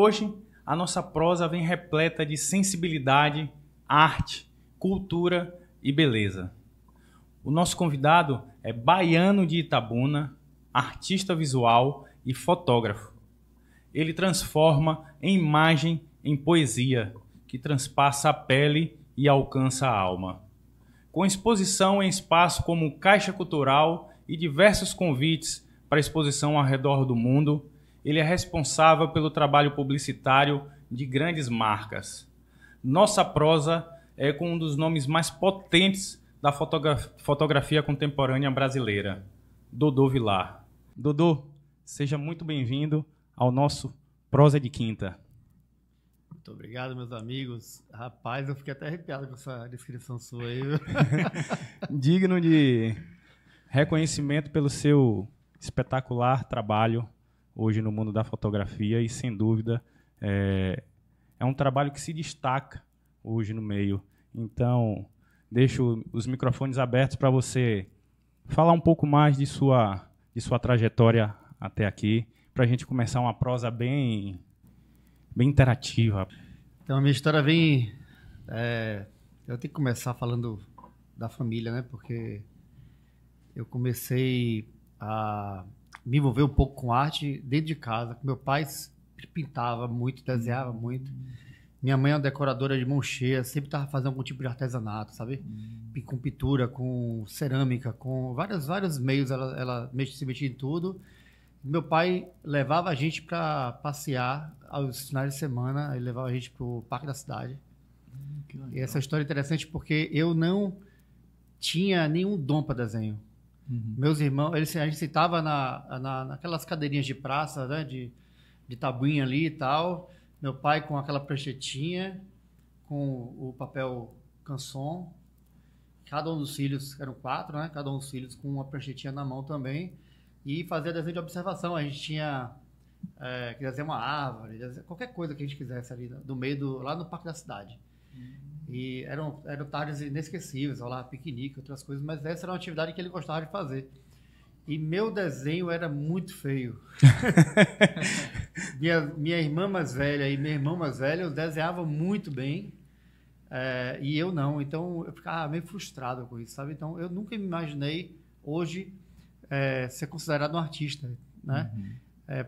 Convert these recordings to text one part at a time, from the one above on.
hoje a nossa prosa vem repleta de sensibilidade, arte, cultura e beleza. O nosso convidado é baiano de Itabuna, artista visual e fotógrafo. Ele transforma em imagem em poesia, que transpassa a pele e alcança a alma. Com exposição em espaços como Caixa Cultural e diversos convites para exposição ao redor do mundo, ele é responsável pelo trabalho publicitário de grandes marcas. Nossa prosa é com um dos nomes mais potentes da fotografia contemporânea brasileira, Dodô Vilar. Dodô, seja muito bem-vindo ao nosso Prosa de Quinta. Muito obrigado, meus amigos. Rapaz, eu fiquei até arrepiado com essa descrição sua aí. Digno de reconhecimento pelo seu espetacular trabalho hoje no mundo da fotografia e, sem dúvida, é um trabalho que se destaca hoje no meio. Então, deixo os microfones abertos para você falar um pouco mais de sua trajetória até aqui, para a gente começar uma prosa bem interativa. Então, a minha história vem... eu tenho que começar falando da família, né? Porque eu comecei a me envolver um pouco com arte dentro de casa. Meu pai pintava muito, desenhava muito. Minha mãe é uma decoradora de mão cheia, sempre estava fazendo algum tipo de artesanato, sabe? Com pintura, com cerâmica, com vários meios, ela se metia em tudo. Meu pai levava a gente para passear aos finais de semana, ele levava a gente para o Parque da Cidade. E essa história é interessante porque eu não tinha nenhum dom para desenho. Meus irmãos, a gente sentava naquelas cadeirinhas de praça, né, de tabuinha ali e tal. Meu pai com aquela pranchetinha, com o papel canson. Cada um dos filhos, eram 4, né? Cada um dos filhos com uma pranchetinha na mão também. E fazia desenho de observação. A gente tinha que desenhar uma árvore, qualquer coisa que a gente quisesse ali, do meio lá no Parque da Cidade. E eram tardes inesquecíveis, lá, piquenique, outras coisas, mas essa era uma atividade que ele gostava de fazer. E meu desenho era muito feio. minha irmã mais velha e meu irmão mais velho desenhavam muito bem, e eu não. Então eu ficava meio frustrado com isso, sabe? Então eu nunca me imaginei hoje ser considerado um artista, né?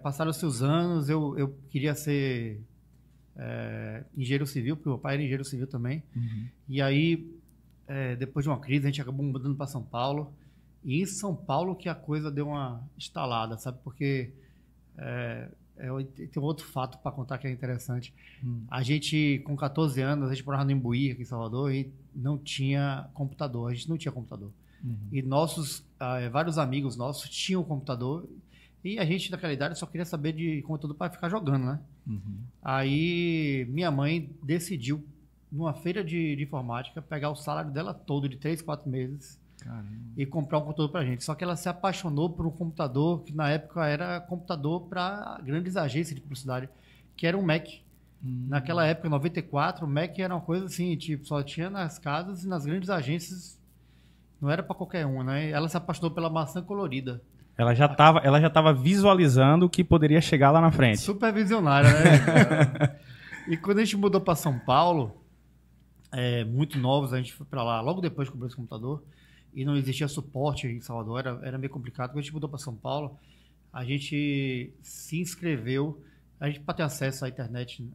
Passaram-se os anos, eu queria ser engenheiro civil, porque meu pai era engenheiro civil também. E aí, depois de uma crise, a gente acabou mudando para São Paulo. E em São Paulo que a coisa deu uma estalada, sabe? Porque tem um outro fato para contar que é interessante. A gente, com 14 anos, a gente morava no Imbuí, aqui em Salvador, e não tinha computador. A gente não tinha computador. E vários amigos nossos tinham computador. E a gente, naquela idade, só queria saber de computador para ficar jogando, né? Aí, minha mãe decidiu, numa feira de informática, pegar o salário dela todo, de 3, 4 meses, e comprar um computador pra gente. Só que ela se apaixonou por um computador que, na época, era computador para grandes agências de publicidade, que era um Mac. Naquela época, em 94, o Mac era uma coisa assim, tipo, só tinha nas casas e nas grandes agências, não era para qualquer uma, né? Ela se apaixonou pela maçã colorida. Ela já estava visualizando o que poderia chegar lá na frente. Super visionária, né? E quando a gente mudou para São Paulo, muito novos, a gente foi para lá logo depois que comprou esse computador, e não existia suporte em Salvador, era meio complicado. Quando a gente mudou para São Paulo, a gente se inscreveu, para ter acesso à internet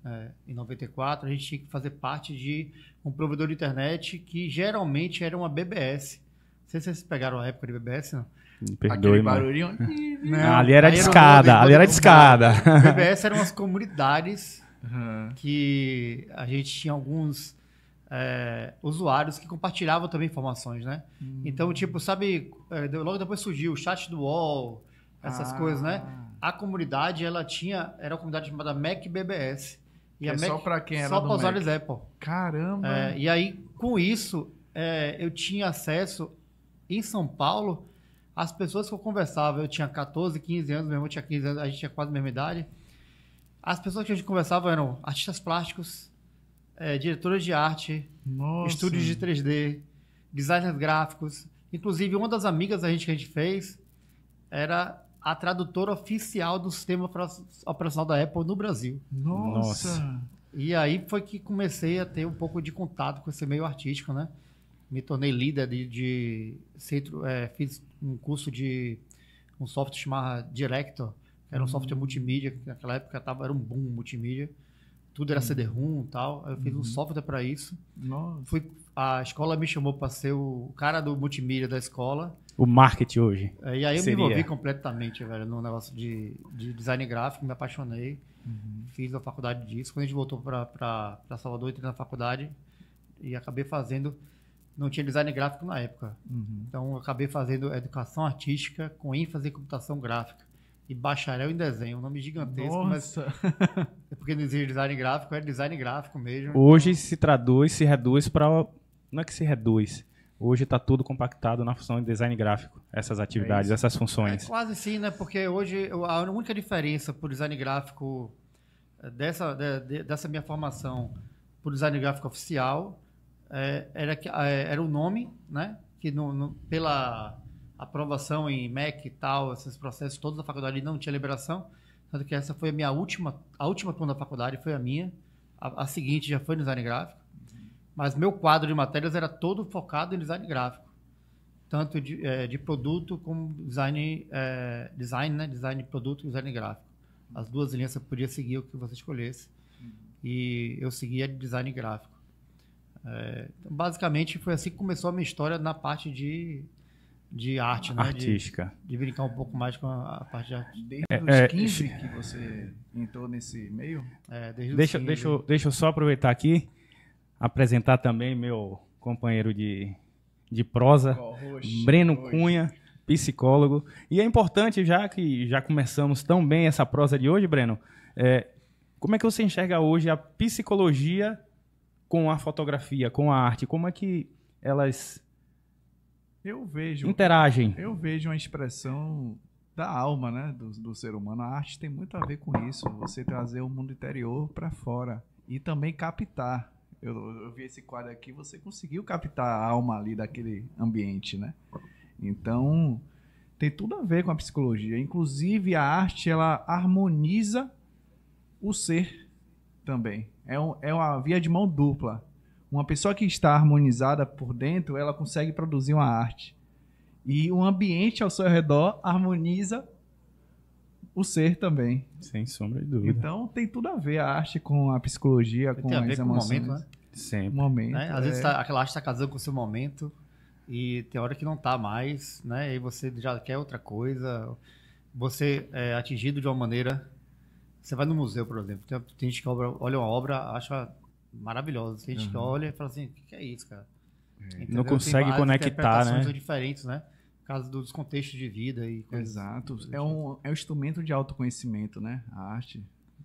em 94, a gente tinha que fazer parte de um provedor de internet que geralmente era uma BBS. Não sei se vocês pegaram a época de BBS, não? Me perdoe, barulhinho. Não, ali era de escada, ali era de escada. BBS eram umas comunidades que a gente tinha alguns usuários que compartilhavam também informações, né? Então, tipo, sabe, logo depois surgiu o chat do UOL, essas coisas, né? A comunidade, era uma comunidade chamada Mac BBS. E a Mac, só para quem era só do para Mac. usuários Apple. Caramba! E aí, com isso, eu tinha acesso em São Paulo. As pessoas que eu conversava, eu tinha 14, 15 anos, meu irmão tinha 15 anos, a gente tinha quase a mesma idade. As pessoas que a gente conversava eram artistas plásticos, diretores de arte, estúdios de 3D, designers gráficos. Inclusive, uma das amigas que a gente fez era a tradutora oficial do sistema operacional da Apple no Brasil. Nossa! E aí foi que comecei a ter um pouco de contato com esse meio artístico, né? Me tornei líder de centro, fiz um curso de um software chamado Director, que era um software multimídia, que naquela época era um boom multimídia. Tudo era CD-ROM e tal. Aí eu fiz um software para isso. Nossa. A escola me chamou para ser o cara do multimídia da escola. O marketing hoje. E aí eu seria? me envolvi completamente, velho, no negócio de design gráfico, me apaixonei. Fiz a faculdade disso. Quando a gente voltou para Salvador, entrei na faculdade e acabei fazendo... Não tinha design gráfico na época. Então eu acabei fazendo educação artística com ênfase em computação gráfica. E bacharel em desenho, um nome gigantesco, mas é porque não existe design gráfico, é design gráfico mesmo. Hoje se traduz, se reduz para... Não é que se reduz. Hoje está tudo compactado na função de design gráfico. Essas atividades, essas funções. Quase sim, né? Porque hoje a única diferença para o design gráfico dessa minha formação para o design gráfico oficial era o nome, né? Que pela aprovação em MEC e tal, esses processos todos da faculdade não tinha liberação. Tanto que essa foi a última turma da faculdade foi a minha. A seguinte já foi design gráfico. Mas meu quadro de matérias era todo focado em design gráfico. Tanto de produto como design, né? Design de produto e design gráfico. As duas linhas você podia seguir o que você escolhesse. E eu seguia design gráfico. Então, basicamente, foi assim que começou a minha história na parte de arte, né? Artística. De brincar um pouco mais com a parte de arte. Desde os 15 que você entrou nesse meio? Desde os 15. Deixa eu só aproveitar aqui, apresentar também meu companheiro de prosa, Breno Cunha, psicólogo. E é importante, já que já começamos tão bem essa prosa de hoje, Breno, como é que você enxerga hoje a psicologia com a fotografia, com a arte? Como é que elas interagem? Eu vejo uma expressão da alma, né, do ser humano. A arte tem muito a ver com isso, você trazer o mundo interior para fora e também captar. Eu vi esse quadro aqui, você conseguiu captar a alma ali daquele ambiente, né? Então, tem tudo a ver com a psicologia. Inclusive, a arte, ela harmoniza o ser também. É uma via de mão dupla. Uma pessoa que está harmonizada por dentro, ela consegue produzir uma arte. E o ambiente ao seu redor harmoniza o ser também. Sem sombra de dúvida. Então tem tudo a ver a arte com a psicologia, com as emoções. Com o momento, né? Sempre. Momento, né? Às vezes aquela arte está casando com o seu momento e tem hora que não está mais, né? E você já quer outra coisa. Você é atingido de uma maneira... Você vai no museu, por exemplo. Tem gente que olha uma obra, acha maravilhosa. Tem gente que olha e fala assim, o que é isso, cara? Não consegue conectar, né? São diferentes, né? Por causa dos contextos de vida e coisas. Exato. É um instrumento de autoconhecimento, né? A arte,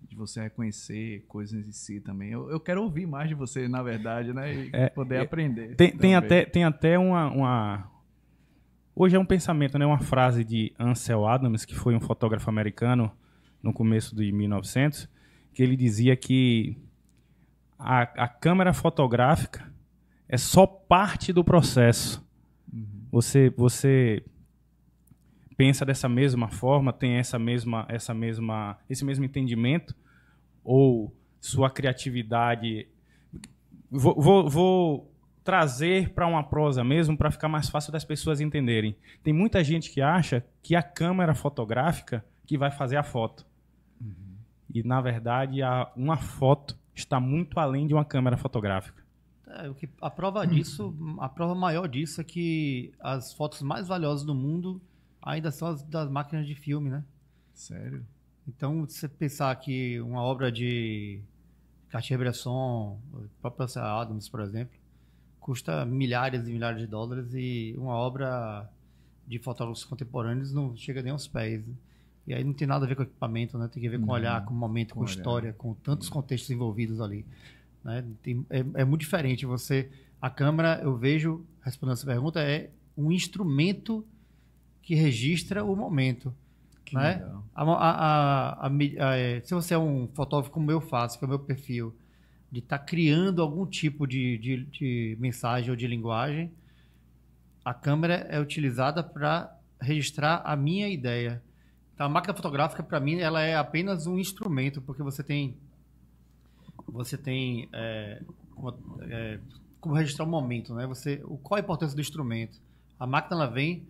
de você reconhecer coisas em si também. Eu quero ouvir mais de você, na verdade, né? E poder aprender. Tem até uma... Hoje é um pensamento, né? Uma frase de Ansel Adams, que foi um fotógrafo americano no começo de 1900, que ele dizia que a câmera fotográfica é só parte do processo. Você pensa dessa mesma forma, tem esse mesmo entendimento, ou sua criatividade... Vou trazer para uma prosa mesmo, para ficar mais fácil das pessoas entenderem. Tem muita gente que acha que a câmera fotográfica que vai fazer a foto. E, na verdade, uma foto está muito além de uma câmera fotográfica. A prova disso, a prova maior disso é que as fotos mais valiosas do mundo ainda são as das máquinas de filme, né? Sério? Então, se você pensar que uma obra de Cartier-Bresson, o próprio Ansel Adams, por exemplo, custa milhares e milhares de dólares e uma obra de fotógrafos contemporâneos não chega nem aos pés, né? E aí não tem nada a ver com equipamento, né? Tem a ver com olhar, com momento, com história, com tantos contextos envolvidos ali, né? É muito diferente. A câmera, eu vejo, respondendo essa pergunta, é um instrumento que registra o momento, né? Se você é um fotógrafo como eu faço, que é o meu perfil, de estar criando algum tipo de mensagem ou de linguagem, a câmera é utilizada para registrar a minha ideia. Então, a máquina fotográfica, para mim, ela é apenas um instrumento, porque você tem como registrar o momento, né? Qual a importância do instrumento? A máquina ela vem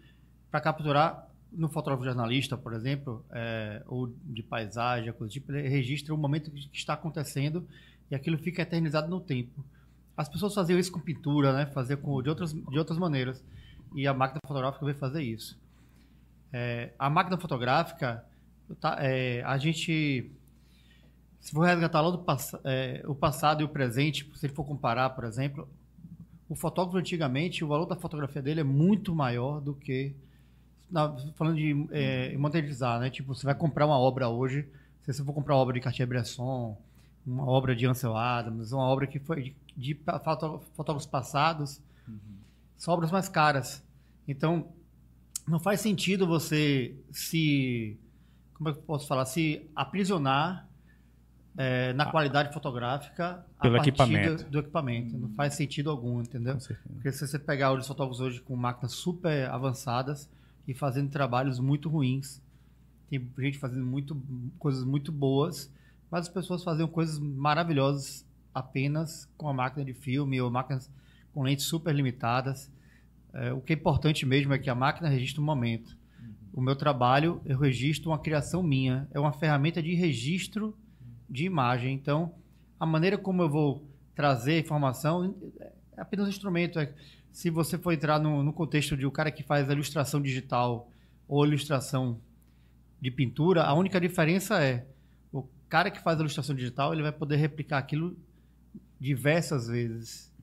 para capturar, no fotógrafo jornalista, por exemplo, ou de paisagem, coisa do tipo, ele registra o momento que está acontecendo e aquilo fica eternizado no tempo. As pessoas faziam isso com pintura, né? Faziam de outras maneiras. E a máquina fotográfica veio fazer isso. A máquina fotográfica, a gente, se for resgatar lá o passado e o presente, se ele for comparar, por exemplo, o fotógrafo antigamente, o valor da fotografia dele é muito maior do que, falando de monetizar, né? Tipo, você vai comprar uma obra hoje, se você for comprar uma obra de Cartier-Bresson, uma obra de Ansel Adams, uma obra que foi de fotógrafos passados, são obras mais caras. Então, não faz sentido você como é que eu posso falar, se aprisionar na qualidade fotográfica pelo a partir equipamento. do equipamento. Não faz sentido algum, entendeu? Porque se você pegar os fotógrafos hoje com máquinas super avançadas e fazendo trabalhos muito ruins, tem gente fazendo coisas muito boas, mas as pessoas faziam coisas maravilhosas apenas com a máquina de filme ou máquinas com lentes super limitadas. O que é importante mesmo é que a máquina registra um momento. O meu trabalho, eu registro uma criação minha. É uma ferramenta de registro de imagem. Então, a maneira como eu vou trazer informação é apenas um instrumento. Se você for entrar no contexto de um cara que faz a ilustração digital ou ilustração de pintura, a única diferença é o cara que faz a ilustração digital, ele vai poder replicar aquilo diversas vezes.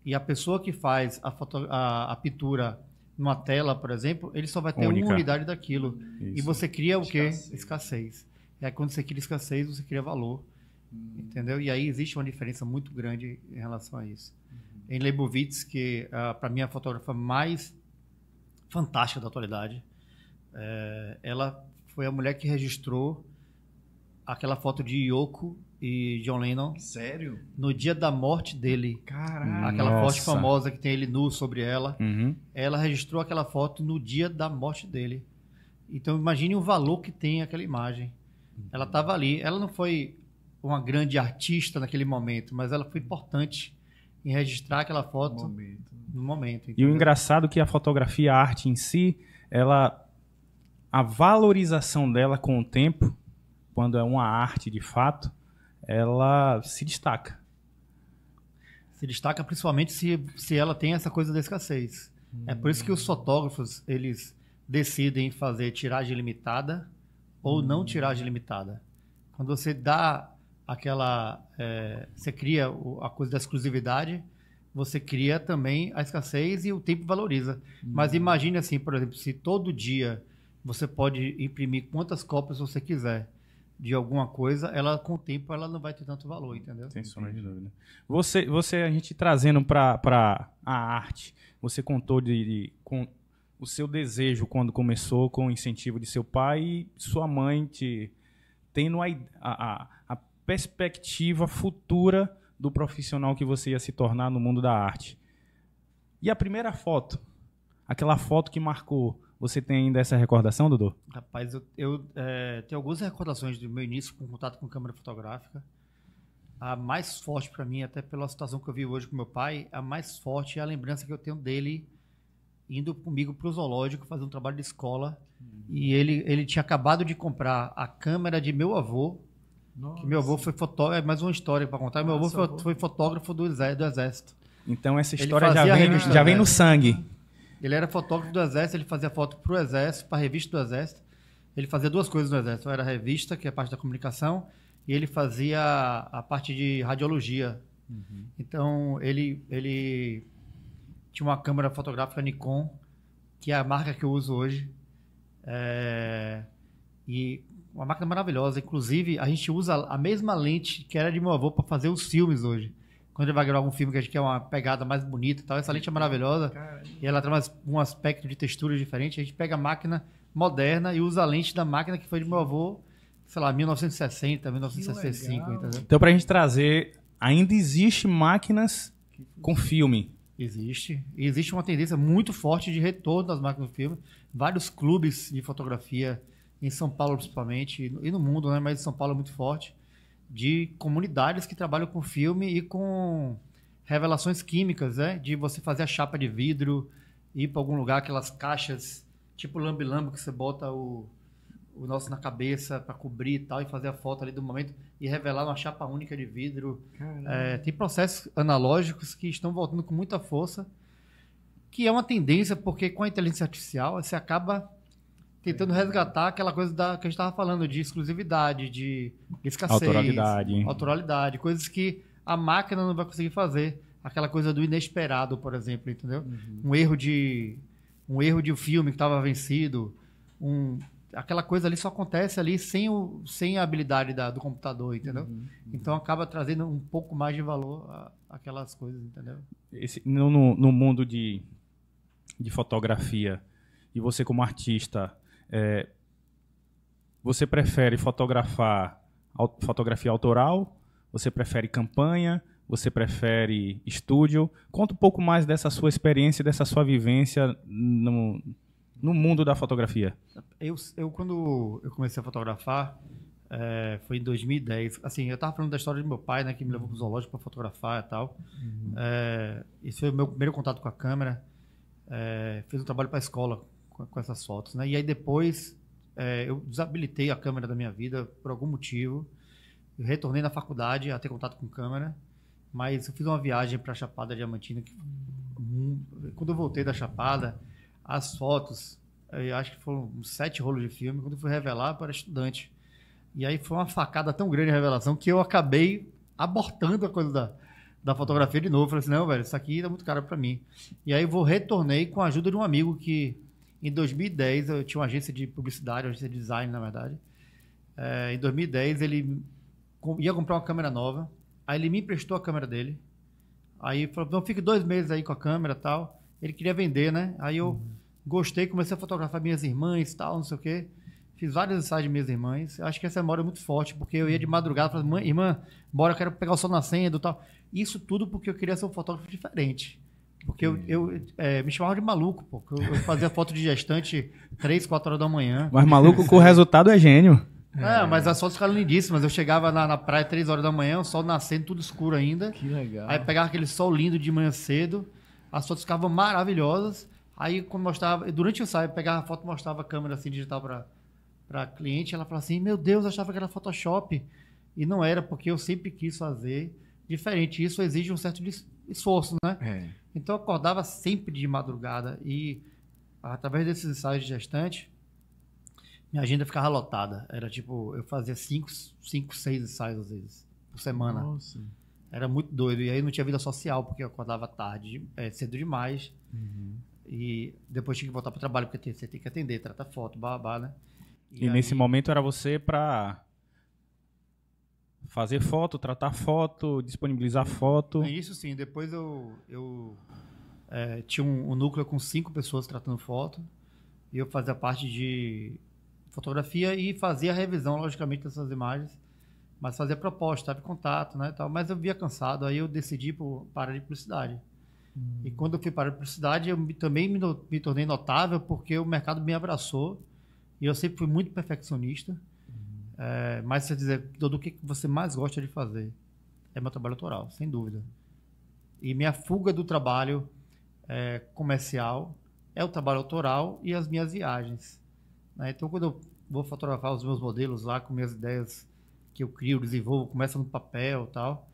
E a pessoa que faz a pintura numa tela, por exemplo, ele só vai ter uma unidade daquilo. Isso. E você cria o quê? Escassez. E aí, quando você cria escassez, você cria valor. Entendeu? E aí existe uma diferença muito grande em relação a isso. Em Leibovitz, que para mim é a fotógrafa mais fantástica da atualidade, ela foi a mulher que registrou aquela foto de Yoko e John Lennon. Sério? No dia da morte dele. Caraca. Aquela foto famosa que tem ele nu sobre ela. Uhum. Ela registrou aquela foto no dia da morte dele. Então imagine o valor que tem aquela imagem. Ela estava ali. Ela não foi uma grande artista naquele momento, mas ela foi importante em registrar aquela foto no momento. E o engraçado é que a fotografia, a arte em si, a valorização dela com o tempo, quando é uma arte de fato, ela se destaca. Se destaca principalmente se ela tem essa coisa da escassez. É por isso que os fotógrafos, eles decidem fazer tiragem limitada ou não tiragem limitada. Quando você dá você cria a coisa da exclusividade, você cria também a escassez e o tempo valoriza. Mas imagine assim, por exemplo, se todo dia você pode imprimir quantas cópias você quiser de alguma coisa, com o tempo ela não vai ter tanto valor, entendeu? Sem sombra de dúvida. A gente trazendo para a arte, você contou com o seu desejo quando começou, com o incentivo de seu pai e sua mãe tendo a perspectiva futura do profissional que você ia se tornar no mundo da arte. E a primeira foto, aquela foto que marcou, você tem ainda essa recordação, Dudu? Rapaz, eu tenho algumas recordações do meu início com contato com câmera fotográfica. A mais forte para mim, até pela situação que eu vi hoje com meu pai, a mais forte é a lembrança que eu tenho dele indo comigo para o zoológico fazer um trabalho de escola. E ele tinha acabado de comprar a câmera de meu avô. Que meu avô foi fotógrafo, é mais uma história para contar. Meu avô foi fotógrafo do exército. Então essa história já vem no sangue. Ele era fotógrafo do exército, ele fazia foto para o exército, para a revista do exército. Ele fazia duas coisas no exército. Era a revista, que é a parte da comunicação, e ele fazia a parte de radiologia. Então ele tinha uma câmera fotográfica Nikon, que é a marca que eu uso hoje. E uma máquina maravilhosa. Inclusive, a gente usa a mesma lente que era de meu avô para fazer os filmes hoje. Quando ele vai gravar algum filme que a gente quer uma pegada mais bonita e tal, essa lente é maravilhosa. E ela traz um aspecto de textura diferente. A gente pega a máquina moderna e usa a lente da máquina que foi de meu avô, sei lá, 1960, 1965. Entendeu? Então, pra gente trazer, ainda existe máquinas com filme. Existe. E existe uma tendência muito forte de retorno das máquinas de filme. Vários clubes de fotografia em São Paulo principalmente, e no mundo, né? Mas em São Paulo é muito forte, de comunidades que trabalham com filme e com revelações químicas, né? De você fazer a chapa de vidro, ir para algum lugar, aquelas caixas, tipo lambe-lambe, que você bota o nosso na cabeça para cobrir e tal, e fazer a foto ali do momento e revelar uma chapa única de vidro. Tem processos analógicos que estão voltando com muita força, que é uma tendência, porque com a inteligência artificial você acaba tentando resgatar aquela coisa que a gente estava falando, de exclusividade, de escassez, autoralidade, coisas que a máquina não vai conseguir fazer. Aquela coisa do inesperado, por exemplo, entendeu? Um erro de um filme que estava vencido, aquela coisa ali só acontece ali sem a habilidade do computador, entendeu? Então acaba trazendo um pouco mais de valor àquelas coisas, entendeu? No mundo de fotografia, e você como artista, você prefere fotografia autoral? Você prefere campanha? Você prefere estúdio? Conta um pouco mais dessa sua experiência, dessa sua vivência no mundo da fotografia. Quando eu comecei a fotografar, foi em 2010. Assim, eu estava falando da história de meu pai, né, que me levou para o zoológico para fotografar e tal. Esse foi o meu primeiro contato com a câmera. Fiz um trabalho para a escola com essas fotos, né? E aí depois eu desabilitei a câmera da minha vida por algum motivo. Eu retornei na faculdade a ter contato com câmera, mas eu fiz uma viagem para a Chapada Diamantina. Quando eu voltei da Chapada, as fotos, eu acho que foram 7 rolos de filme. Quando eu fui revelar, eu era estudante. E aí foi uma facada tão grande a revelação que eu acabei abortando a coisa da fotografia de novo. Falei assim, não, velho, isso aqui tá muito caro para mim. E aí eu retornei com a ajuda de um amigo que, em 2010, eu tinha uma agência de publicidade, uma agência de design, na verdade. Em 2010, ele ia comprar uma câmera nova. Aí ele me emprestou a câmera dele. Aí falou, não, fique 2 meses aí com a câmera e tal. Ele queria vender, né? Aí eu gostei, comecei a fotografar minhas irmãs e tal, não sei o quê. Fiz vários ensaios de minhas irmãs. Acho que essa memória é muito forte, porque eu ia de madrugada e falava, irmã, bora, eu quero pegar o sol nascendo e tal. Isso tudo porque eu queria ser um fotógrafo diferente. Porque eu me chamava de maluco, pô. Eu fazia foto de gestante 3, 4 horas da manhã. Mas maluco com o resultado é gênio. Mas as fotos ficaram lindíssimas. Eu chegava na praia 3 horas da manhã, o sol nascendo, tudo escuro ainda. Que legal. Aí pegava aquele sol lindo de manhã cedo. As fotos ficavam maravilhosas. Aí, quando mostrava, durante o ensaio, eu pegava a foto e mostrava a câmera assim, digital para cliente. Ela falava assim: meu Deus, eu achava que era Photoshop. E não era, porque eu sempre quis fazer diferente. Isso exige um certo esforço, né? Então, eu acordava sempre de madrugada. E, através desses ensaios de gestante, minha agenda ficava lotada. Era tipo, eu fazia 5, 6 ensaios às vezes, por semana. Nossa. Era muito doido. E aí não tinha vida social, porque eu acordava tarde, cedo demais. E depois tinha que voltar para o trabalho, porque você tem que atender, tratar foto, babá, né? E aí, nesse momento era você para fazer foto, tratar foto, disponibilizar foto. Isso sim. Depois eu tinha um núcleo com 5 pessoas tratando foto. E eu fazia parte de fotografia e fazia a revisão, logicamente, dessas imagens. Mas fazia proposta, estava em contato, né, tal. Mas eu via cansado, aí eu decidi parar de publicidade. E quando eu fui parar de publicidade, eu também me tornei notável, porque o mercado me abraçou. E eu sempre fui muito perfeccionista. Mas se eu dizer, do que você mais gosta de fazer? É meu trabalho autoral, sem dúvida. E minha fuga do trabalho comercial é o trabalho autoral e as minhas viagens. Né? Então, quando eu vou fotografar os meus modelos lá, com minhas ideias que eu crio, desenvolvo, começa no papel e tal,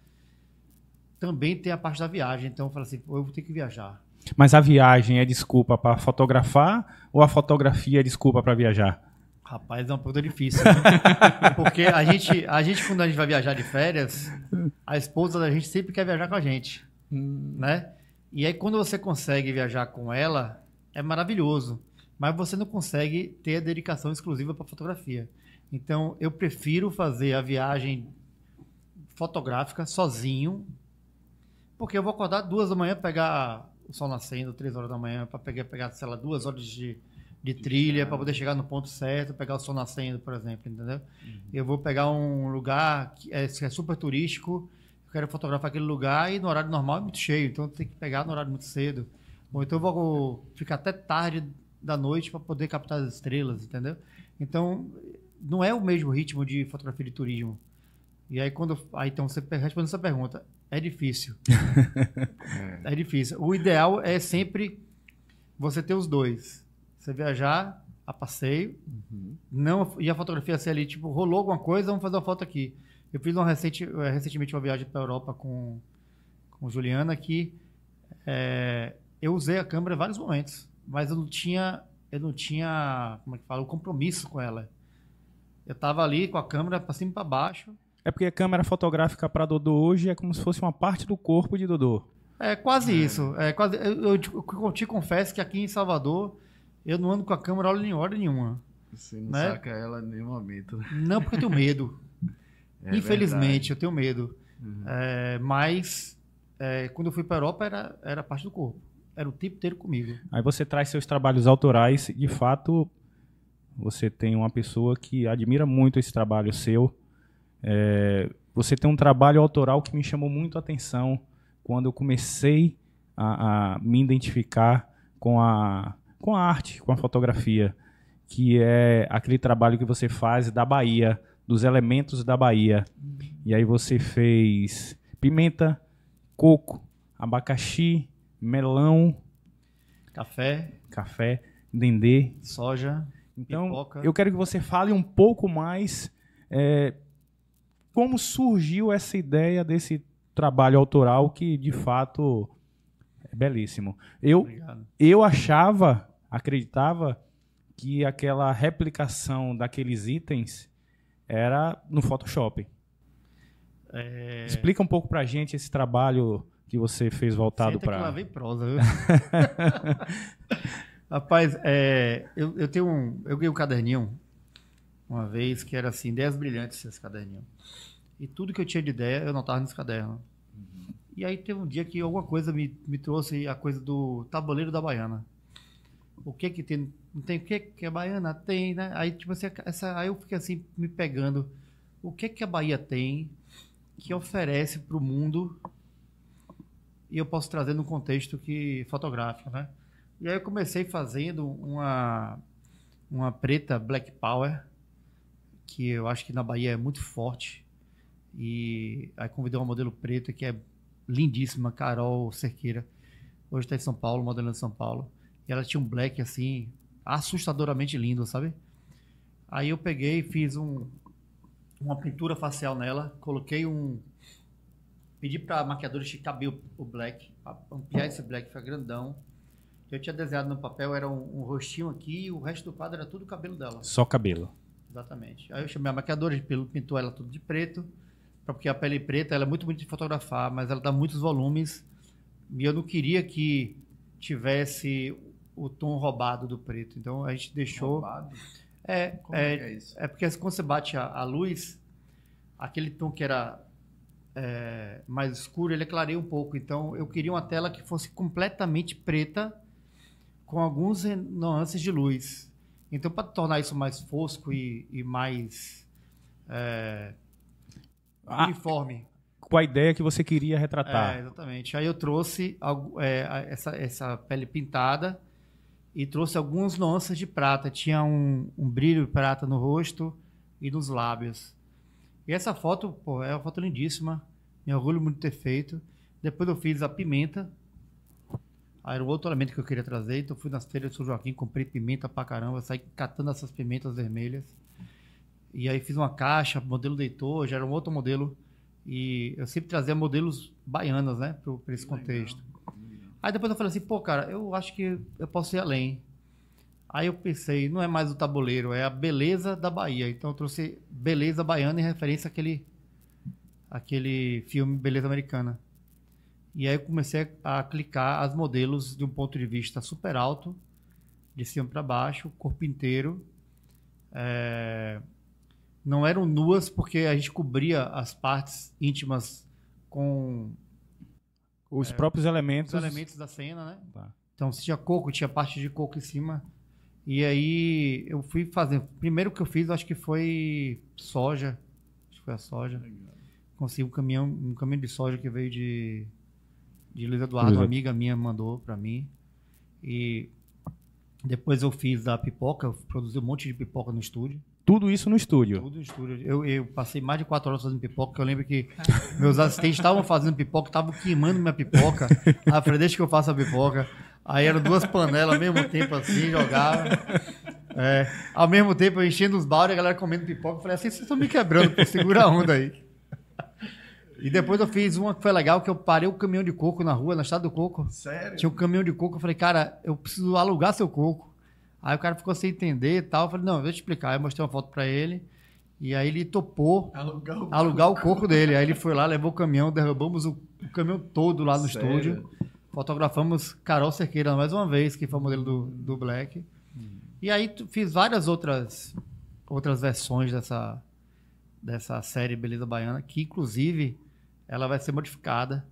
também tem a parte da viagem. Então, eu falo assim, eu vou ter que viajar. Mas a viagem é desculpa para fotografar ou a fotografia é desculpa para viajar? Rapaz, é uma pergunta difícil, né? Porque a gente, quando a gente vai viajar de férias, a esposa da gente sempre quer viajar com a gente, né? E aí, quando você consegue viajar com ela, é maravilhoso. Mas você não consegue ter a dedicação exclusiva para fotografia. Então, eu prefiro fazer a viagem fotográfica sozinho, porque eu vou acordar 2 da manhã, pegar o sol nascendo, 3 horas da manhã, para pegar, sei lá, 2 horas de trilha, para poder chegar no ponto certo, pegar o sol nascendo, por exemplo, entendeu? Eu vou pegar um lugar que é super turístico, eu quero fotografar aquele lugar e no horário normal é muito cheio, então eu tenho que pegar no horário muito cedo. Ou então eu vou ficar até tarde da noite para poder captar as estrelas, entendeu? Então, não é o mesmo ritmo de fotografia de turismo. E aí, então, você respondendo essa pergunta, é difícil. É difícil. O ideal é sempre você ter os dois. Você viajar a passeio, não, e a fotografia ser ali, tipo, rolou alguma coisa, vamos fazer uma foto aqui. Eu fiz recentemente uma viagem para a Europa com Juliana, que eu usei a câmera em vários momentos, mas eu não tinha, como é que fala, o compromisso com ela. Eu tava ali com a câmera para cima e para baixo. É porque a câmera fotográfica para Dodô hoje é como se fosse uma parte do corpo de Dodô. É quase isso. Eu te confesso que aqui em Salvador eu não ando com a câmera hora nenhuma. Você não né? saca ela em nenhum momento. Não, porque eu tenho medo. Infelizmente, verdade. eu tenho medo. Mas quando eu fui para a Europa era parte do corpo. Era o tempo inteiro comigo. Aí você traz seus trabalhos autorais. De fato, você tem uma pessoa que admira muito esse trabalho seu. Você tem um trabalho autoral que me chamou muito a atenção quando eu comecei a me identificar com a arte, com a fotografia, que é aquele trabalho que você faz da Bahia, dos elementos da Bahia. E aí você fez pimenta, coco, abacaxi, melão, café, dendê, soja, então pipoca. Eu quero que você fale um pouco mais como surgiu essa ideia desse trabalho autoral que de fato é belíssimo. Eu acreditava que aquela replicação daqueles itens era no Photoshop. Explica um pouco pra gente esse trabalho que você fez voltado para... que lá vem prosa, viu? Rapaz, eu ganhei um caderninho uma vez que era assim, ideias brilhantes esse caderninho. E tudo que eu tinha de ideia eu anotava nesse caderno. E aí teve um dia que alguma coisa me trouxe a coisa do tabuleiro da baiana. O que que tem? Não tem o que a baiana tem, né? Aí tipo assim, aí eu fiquei assim me pegando. O que a Bahia tem que oferece para o mundo e eu posso trazer num contexto fotográfico, né? E aí eu comecei fazendo uma preta Black Power, que eu acho que na Bahia é muito forte. E aí convidei uma modelo preta que é lindíssima, Carol Cerqueira. Hoje está em São Paulo, modelando em São Paulo. E ela tinha um black assim, assustadoramente lindo, sabe? Aí eu peguei e fiz uma pintura facial nela, pedi para a maquiadora esticar o black, ampliar esse black, ficar grandão. Eu tinha desenhado no papel, era um rostinho aqui e o resto do quadro era tudo o cabelo dela. Só cabelo. Exatamente. Aí eu chamei a maquiadora, pintou ela tudo de preto, porque a pele preta ela é muito bonita de fotografar, mas ela dá muitos volumes e eu não queria que tivesse o tom roubado do preto. Então a gente deixou... Roubado? Como é isso? É porque quando você bate a luz, aquele tom que era mais escuro, ele clareia um pouco. Então eu queria uma tela que fosse completamente preta, com alguns nuances de luz. Então, para tornar isso mais fosco e mais uniforme. Com a ideia que você queria retratar. Exatamente. Aí eu trouxe essa pele pintada e trouxe algumas nuances de prata. Tinha um brilho de prata no rosto e nos lábios. E essa foto, pô, é uma foto lindíssima. Me orgulho muito de ter feito. Depois eu fiz a pimenta. Era um outro elemento que eu queria trazer. Então fui nas feiras de São Joaquim, comprei pimenta pra caramba, saí catando essas pimentas vermelhas. E aí fiz uma caixa, modelo deitou, já era um outro modelo. E eu sempre trazia modelos baianas, né, para esse contexto. Aí depois eu falei assim, pô, cara, eu acho que eu posso ir além. Aí eu pensei, não é mais o tabuleiro, é a beleza da Bahia. Então eu trouxe beleza baiana em referência àquele filme Beleza Americana. E aí eu comecei a clicar as modelos de um ponto de vista super alto, de cima para baixo, corpo inteiro. Não eram nuas porque a gente cobria as partes íntimas com os próprios elementos. Os elementos da cena, né? Tá. Então se tinha coco, tinha parte de coco em cima. E aí eu fui fazendo. Primeiro que eu fiz, acho que foi soja. Acho que foi a soja. Consegui um caminhão de soja que veio de Luiz Eduardo, uma amiga minha mandou para mim. E Depois eu fiz da pipoca, eu produzi um monte de pipoca no estúdio. Tudo isso no estúdio. Tudo no estúdio. Eu passei mais de 4 horas fazendo pipoca, porque eu lembro que meus assistentes estavam fazendo pipoca, estavam queimando minha pipoca. Aí eu falei, deixa que eu faça a pipoca. Aí eram 2 panelas ao mesmo tempo assim, jogava. Ao mesmo tempo eu enchendo os baldes e a galera comendo pipoca. Eu falei assim, vocês estão me quebrando, pô, segura a onda aí. E depois eu fiz uma que foi legal, que eu parei o caminhão de coco na rua, na Estrada do Coco. Sério? Tinha um caminhão de coco, eu falei, cara, eu preciso alugar seu coco. Aí o cara ficou sem entender e tal. Eu falei, não, deixa eu te explicar. Aí eu mostrei uma foto pra ele. E aí ele topou alugar o coco dele. Aí ele foi lá, levou o caminhão, derrubamos o caminhão todo lá no estúdio. Fotografamos Carol Cerqueira mais uma vez, que foi o modelo do Black. E aí fiz várias outras versões dessa série Beleza Baiana, que inclusive ela vai ser modificada.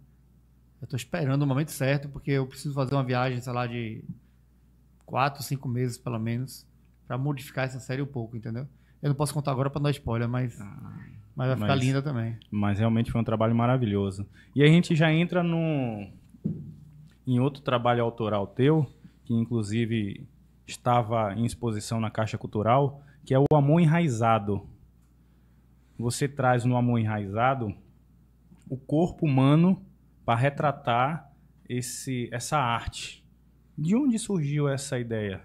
Eu tô esperando o momento certo, porque eu preciso fazer uma viagem, sei lá, de 4, 5 meses, pelo menos, para modificar essa série um pouco, entendeu? Eu não posso contar agora para não dar spoiler, mas vai ficar linda também. Mas realmente foi um trabalho maravilhoso. E a gente já entra em outro trabalho autoral teu, que inclusive estava em exposição na Caixa Cultural, que é o Amor Enraizado. Você traz no Amor Enraizado o corpo humano para retratar essa arte. De onde surgiu essa ideia?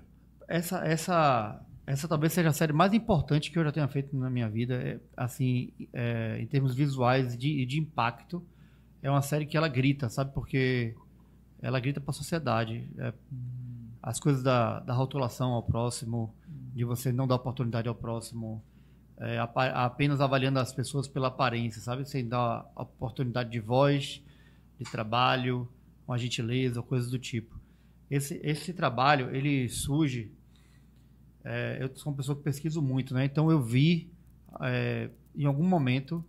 Essa talvez seja a série mais importante que eu já tenha feito na minha vida, em termos visuais e de impacto. É uma série que ela grita, sabe? Porque ela grita para a sociedade. As coisas da rotulação ao próximo, de você não dar oportunidade ao próximo, apenas avaliando as pessoas pela aparência, sabe? Sem dar oportunidade de voz, de trabalho, uma gentileza, coisas do tipo. Esse trabalho, ele surge... eu sou uma pessoa que pesquiso muito, né? Então eu vi, em algum momento,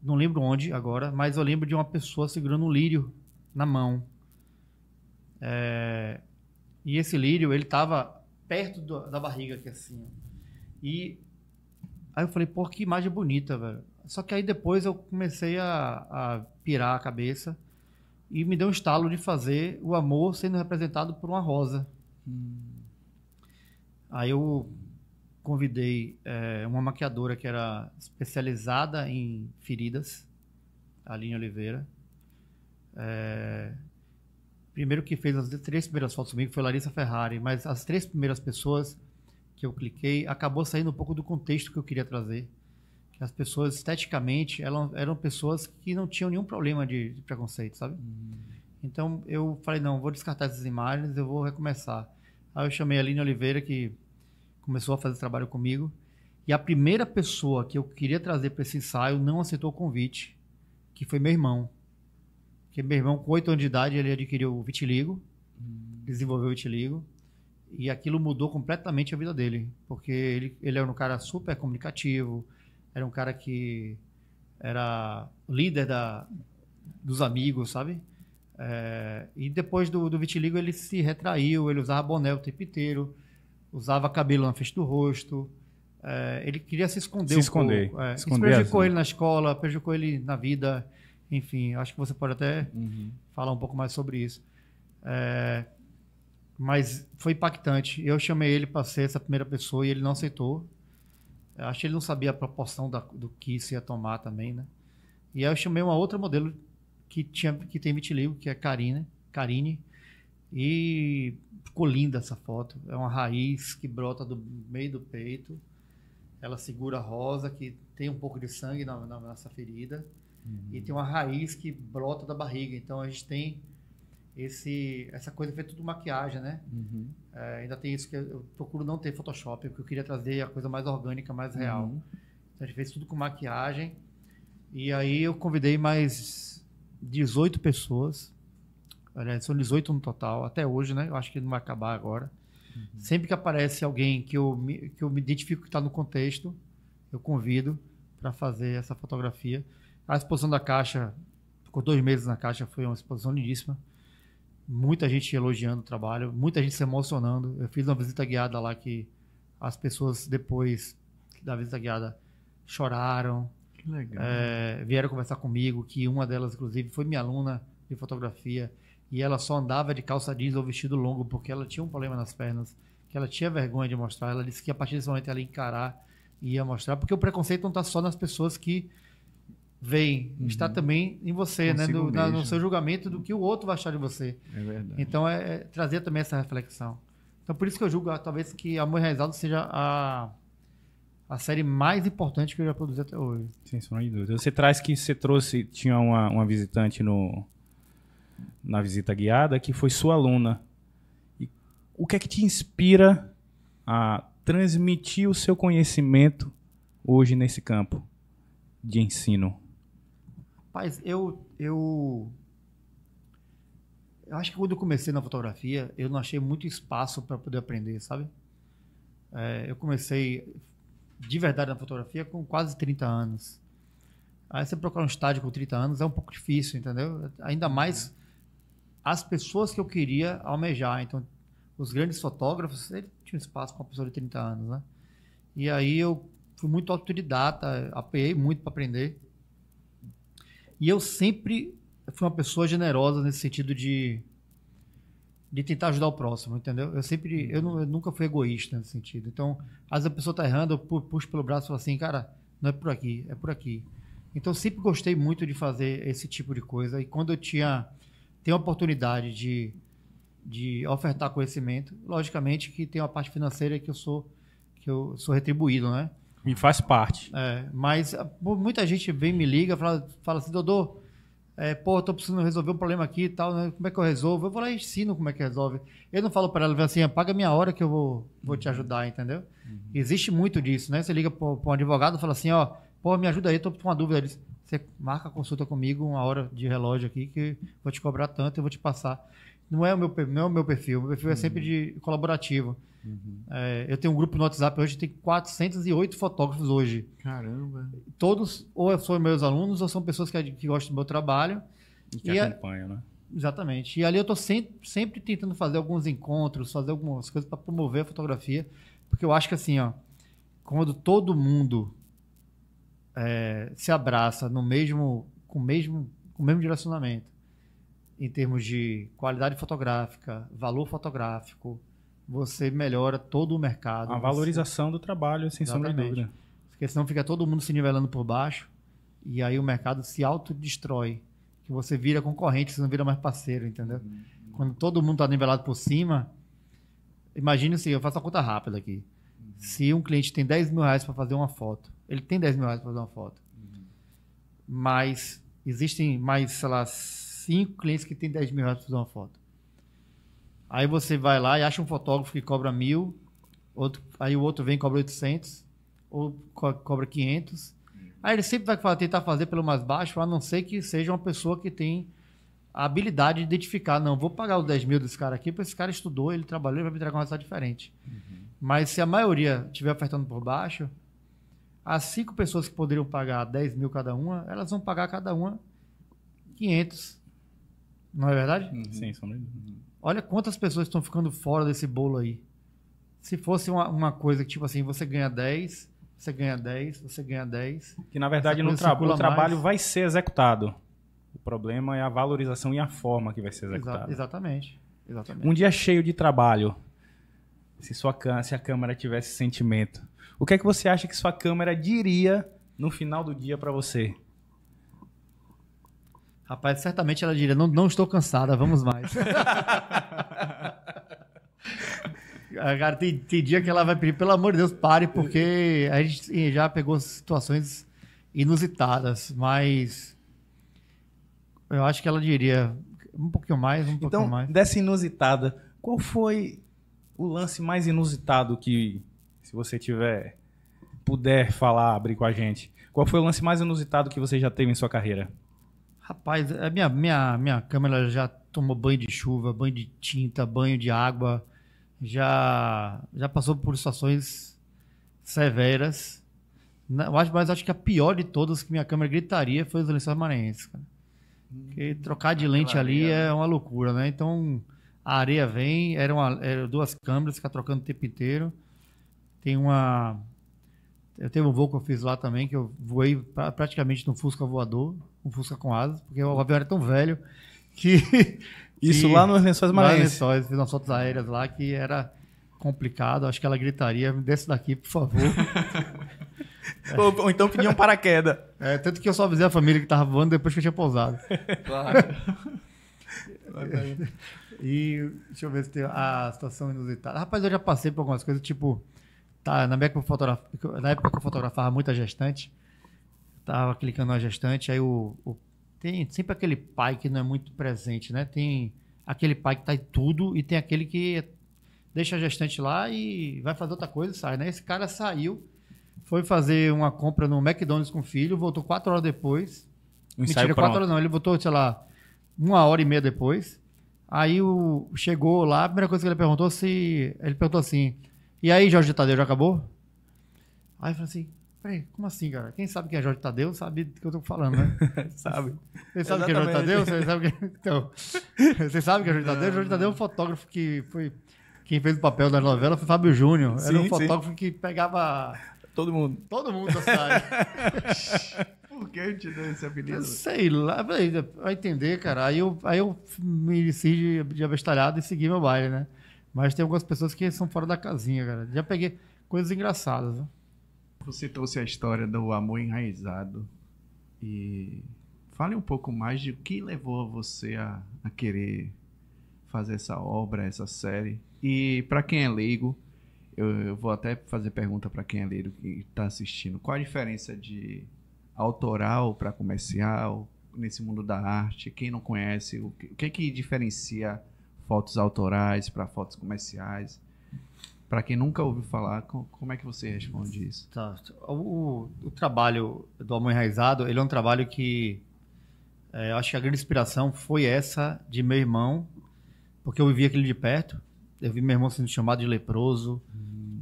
não lembro onde agora, mas eu lembro de uma pessoa segurando um lírio na mão. E esse lírio, ele estava perto da barriga, aqui assim. E aí eu falei, pô, que imagem bonita, velho. Só que aí depois eu comecei a pirar a cabeça e me deu um estalo de fazer o amor sendo representado por uma rosa. Aí eu convidei uma maquiadora que era especializada em feridas, a Aline Oliveira. Primeiro que fez as 3 primeiras fotos comigo foi Larissa Ferrari, mas as 3 primeiras pessoas que eu cliquei acabou saindo um pouco do contexto que eu queria trazer. Que as pessoas, esteticamente, eram pessoas que não tinham nenhum problema de preconceito, sabe? Então eu falei, não, vou descartar essas imagens, eu vou recomeçar. Aí eu chamei a Aline Oliveira, que começou a fazer esse trabalho comigo, e a primeira pessoa que eu queria trazer para esse ensaio não aceitou o convite, que foi meu irmão. Porque meu irmão, com 8 anos de idade, ele adquiriu o vitiligo, desenvolveu o vitiligo, e aquilo mudou completamente a vida dele, porque ele era um cara super comunicativo, era um cara que era líder dos amigos, sabe? E depois do vitiligo ele se retraiu, ele usava boné o tempo inteiro, usava cabelo na frente do rosto, ele queria se esconder um pouco. Isso prejudicou ele na escola, prejudicou ele na vida, enfim, acho que você pode até falar um pouco mais sobre isso. Mas foi impactante. Eu chamei ele para ser essa primeira pessoa e ele não aceitou. Acho que ele não sabia a proporção do que isso ia tomar também, né? E aí eu chamei uma outra modelo que tem vitiligo, que é Karine, e ficou linda essa foto. É uma raiz que brota do meio do peito. Ela segura a rosa, que tem um pouco de sangue na nossa ferida. E tem uma raiz que brota da barriga. Então a gente tem essa coisa feita tudo maquiagem, né? Ainda tem isso que eu procuro não ter Photoshop, porque eu queria trazer a coisa mais orgânica, mais real. Então a gente fez tudo com maquiagem. E aí eu convidei mais 18 pessoas. Aliás, são 18 no total, até hoje, né? Eu acho que não vai acabar agora. Sempre que aparece alguém que eu me identifico que está no contexto, eu convido para fazer essa fotografia. A exposição da Caixa, ficou 2 meses na Caixa, foi uma exposição lindíssima. Muita gente elogiando o trabalho, muita gente se emocionando. Eu fiz uma visita guiada lá que as pessoas, depois da visita guiada, choraram. Que legal. Vieram conversar comigo, que uma delas, inclusive, foi minha aluna de fotografia. e ela só andava de calça jeans ou vestido longo porque ela tinha um problema nas pernas, que ela tinha vergonha de mostrar. Ela disse que a partir desse momento ela ia encarar e ia mostrar, porque o preconceito não está só nas pessoas que veem, está também em você, né? No seu julgamento do que o outro vai achar de você. É verdade. Então, é trazer também essa reflexão. Então, por isso que eu julgo, talvez, que Amor Enraizado seja a série mais importante que eu já produzi até hoje. Sem sombra de dúvida. Você traz que você trouxe, tinha uma visitante na visita guiada que foi sua aluna. E o que é que te inspira a transmitir o seu conhecimento hoje nesse campo de ensino? Rapaz, eu acho que quando eu comecei na fotografia, eu não achei muito espaço para poder aprender, sabe? Eu comecei de verdade na fotografia com quase 30 anos. Aí você procurar um estágio com 30 anos é um pouco difícil, entendeu? Ainda mais as pessoas que eu queria almejar. Então, os grandes fotógrafos, eles tinham espaço para uma pessoa de 30 anos, né? E aí eu fui muito autodidata, apanhei muito para aprender. E eu sempre fui uma pessoa generosa nesse sentido de tentar ajudar o próximo, entendeu? Eu nunca fui egoísta nesse sentido. Então, às vezes a pessoa está errando, eu puxo pelo braço e falo assim, cara, não é por aqui, é por aqui. Então, eu sempre gostei muito de fazer esse tipo de coisa. E quando eu tenho a oportunidade de ofertar conhecimento, logicamente que tem uma parte financeira que eu sou retribuído, né? E faz parte. Mas muita gente vem, me liga, fala assim, Dodô, eu tô precisando resolver um problema aqui e tal, né? Como é que eu resolvo? Eu vou lá e ensino como é que resolve. Eu não falo para ela assim, paga minha hora que eu vou te ajudar, entendeu? Existe muito disso, né? Você liga para um advogado e fala assim, me ajuda aí, tô com uma dúvida. Você marca a consulta comigo, uma hora de relógio aqui, que vou te cobrar tanto e vou te passar. Não é o meu perfil. O meu perfil é sempre de colaborativo. Eu tenho um grupo no WhatsApp hoje, tem 408 fotógrafos hoje. Caramba. Todos ou são meus alunos ou são pessoas que gostam do meu trabalho. E que acompanham, né? Exatamente. E ali eu estou sempre tentando fazer alguns encontros, fazer algumas coisas para promover a fotografia, porque eu acho que assim, quando todo mundo se abraça com o mesmo direcionamento, em termos de qualidade fotográfica, valor fotográfico, você melhora todo o mercado. A valorização do trabalho, sem sombra de dúvida. Porque senão fica todo mundo se nivelando por baixo e aí o mercado se autodestrói. Que você vira concorrente, você não vira mais parceiro, entendeu? Quando todo mundo está nivelado por cima, imagine se eu faço a conta rápida aqui. Se um cliente tem 10 mil reais para fazer uma foto, ele tem 10 mil reais para fazer uma foto. Mas existem mais, sei lá, 5 clientes que têm 10 mil reais para fazer uma foto. Aí você vai lá e acha um fotógrafo que cobra 1.000, aí o outro vem e cobra 800, ou cobra 500. Aí ele sempre vai tentar fazer pelo mais baixo, a não ser que seja uma pessoa que tem a habilidade de identificar. Não, vou pagar os 10 mil desse cara aqui, porque esse cara estudou, ele trabalhou, ele vai me entregar um resultado diferente. Mas se a maioria estiver ofertando por baixo, as 5 pessoas que poderiam pagar 10 mil cada uma, elas vão pagar cada uma 500. Não é verdade? Sim, sombra de dúvida. Olha quantas pessoas estão ficando fora desse bolo aí. Se fosse uma coisa que, tipo assim, você ganha 10, você ganha 10, você ganha 10. Que, na verdade, o trabalho vai ser executado. O problema é a valorização e a forma que vai ser executada. Exatamente. Um dia cheio de trabalho, se a câmera tivesse sentimento, o que é que você acha que sua câmera diria no final do dia para você? Rapaz, certamente ela diria, não estou cansada, vamos mais. Cara, tem dia que ela vai pedir, pelo amor de Deus, pare, porque a gente já pegou situações inusitadas, mas eu acho que ela diria um pouquinho mais, pouquinho mais. Dessa inusitada, qual foi o lance mais inusitado que, se você puder falar, abrir com a gente, qual foi o lance mais inusitado que você já teve em sua carreira? Rapaz, a minha câmera já tomou banho de chuva, banho de tinta, banho de água, já passou por situações severas. Mas acho que a pior de todas que minha câmera gritaria foi os Lençóis Maranhenses, cara. Porque trocar de lente ali é uma loucura, né? Então, a areia vem, eram 2 câmeras, ficar trocando o tempo inteiro. Eu tenho um voo que eu fiz lá também, que eu voei praticamente num Fusca voador, um Fusca com asas, porque o avião era tão velho que Isso lá nos Lençóis Lá nos Maranhenses. Lençóis, fiz umas fotos aéreas lá que era complicado. Acho que ela gritaria, me desce daqui, por favor. Ou então pedir um paraquedas. Tanto que eu só avisei a família que tava voando depois que eu tinha pousado. Claro. E deixa eu ver se tem a situação inusitada. Rapaz, eu já passei por algumas coisas, tipo, tá, na época que eu fotografava muita gestante, tava clicando na gestante, aí tem sempre aquele pai que não é muito presente, né? Tem aquele pai que tá em tudo e tem aquele que deixa a gestante lá e vai fazer outra coisa e sai, né? Esse cara saiu, foi fazer uma compra no McDonald's com o filho, voltou 4 horas depois. Mentira, 4 horas não, ele voltou, sei lá, 1h30 depois. Aí chegou lá, a primeira coisa que ele perguntou assim, e aí, Jorge Tadeu, já acabou? Aí eu falei assim, peraí, como assim, cara? Quem sabe quem é Jorge Tadeu sabe do que eu tô falando, né? Sabe? Você sabe quem é Jorge Tadeu? Você sabe quem... Então, você sabe quem é Jorge Tadeu? Jorge Tadeu é um fotógrafo que foi... Quem fez o papel da novela foi Fábio Júnior. Era um fotógrafo que pegava... Todo mundo da cidade. Por que eu te dei esse apelido? Eu sei lá, vai entender, cara. Aí eu me decidi de abestalhado e segui meu baile, né? Mas tem algumas pessoas que são fora da casinha, cara. Já peguei coisas engraçadas, né? Você trouxe a história do amor enraizado. E fale um pouco mais de o que levou você a querer fazer essa obra, essa série. E para quem é leigo, eu vou até fazer pergunta para quem é leigo que está assistindo. Qual a diferença de autoral para comercial nesse mundo da arte? Quem não conhece, o que diferencia fotos autorais para fotos comerciais? Para quem nunca ouviu falar, como é que você responde isso? Tá. O trabalho do Amor Enraizado, ele é um trabalho que eu acho que a grande inspiração foi essa de meu irmão, porque eu vivi aquilo de perto. Eu vi meu irmão sendo chamado de leproso,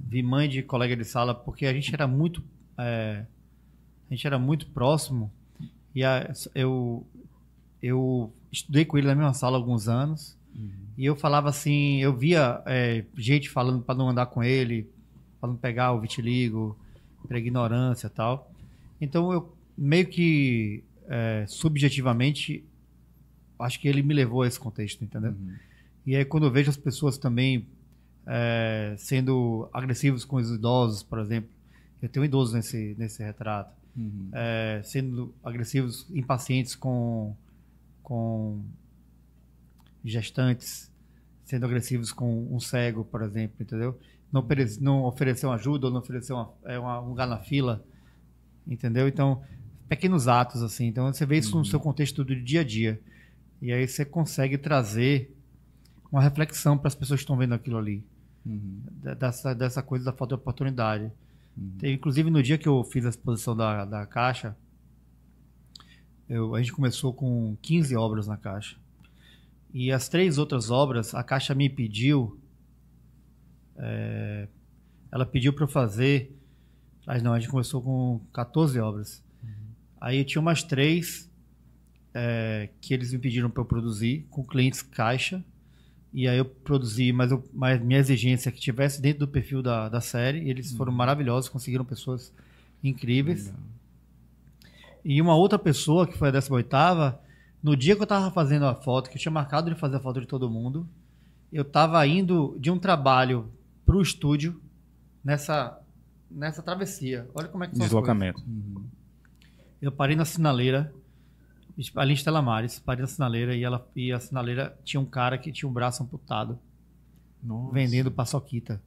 vi mãe de colega de sala, porque a gente era muito próximo. E eu estudei com ele na mesma sala há alguns anos. E eu falava assim, eu via gente falando para não andar com ele, para não pegar o vitiligo, para ignorância e tal. Então eu meio que subjetivamente acho que ele me levou a esse contexto, entendeu? E aí quando eu vejo as pessoas também sendo agressivos com os idosos, por exemplo, eu tenho um idoso nesse retrato, sendo agressivos, impacientes com gestantes, sendo agressivos com um cego, por exemplo, entendeu? Não oferecer uma ajuda, ou não oferecer um lugar na fila, entendeu? Então, pequenos atos, assim. Então, você vê isso no seu contexto do dia a dia. E aí você consegue trazer uma reflexão para as pessoas que estão vendo aquilo ali. Dessa coisa da falta de oportunidade. Inclusive, no dia que eu fiz a exposição da Caixa, a gente começou com 15 obras na Caixa. E as 3 outras obras, a Caixa me pediu, ela pediu para eu fazer, mas não, a gente começou com 14 obras. Aí eu tinha umas 3 que eles me pediram para eu produzir, com clientes Caixa, e aí eu produzi, mas minha exigência é que tivesse dentro do perfil da série, e eles foram maravilhosos, conseguiram pessoas incríveis. Legal. E uma outra pessoa, que foi a 18ª, no dia que eu estava fazendo a foto, que eu tinha marcado de fazer a foto de todo mundo, eu estava indo de um trabalho para o estúdio nessa travessia. Olha como é que são deslocamento. As coisas. Eu parei na sinaleira, ali em Estela Maris, parei na sinaleira e a sinaleira tinha um cara que tinha um braço amputado. Nossa. Vendendo paçoquita.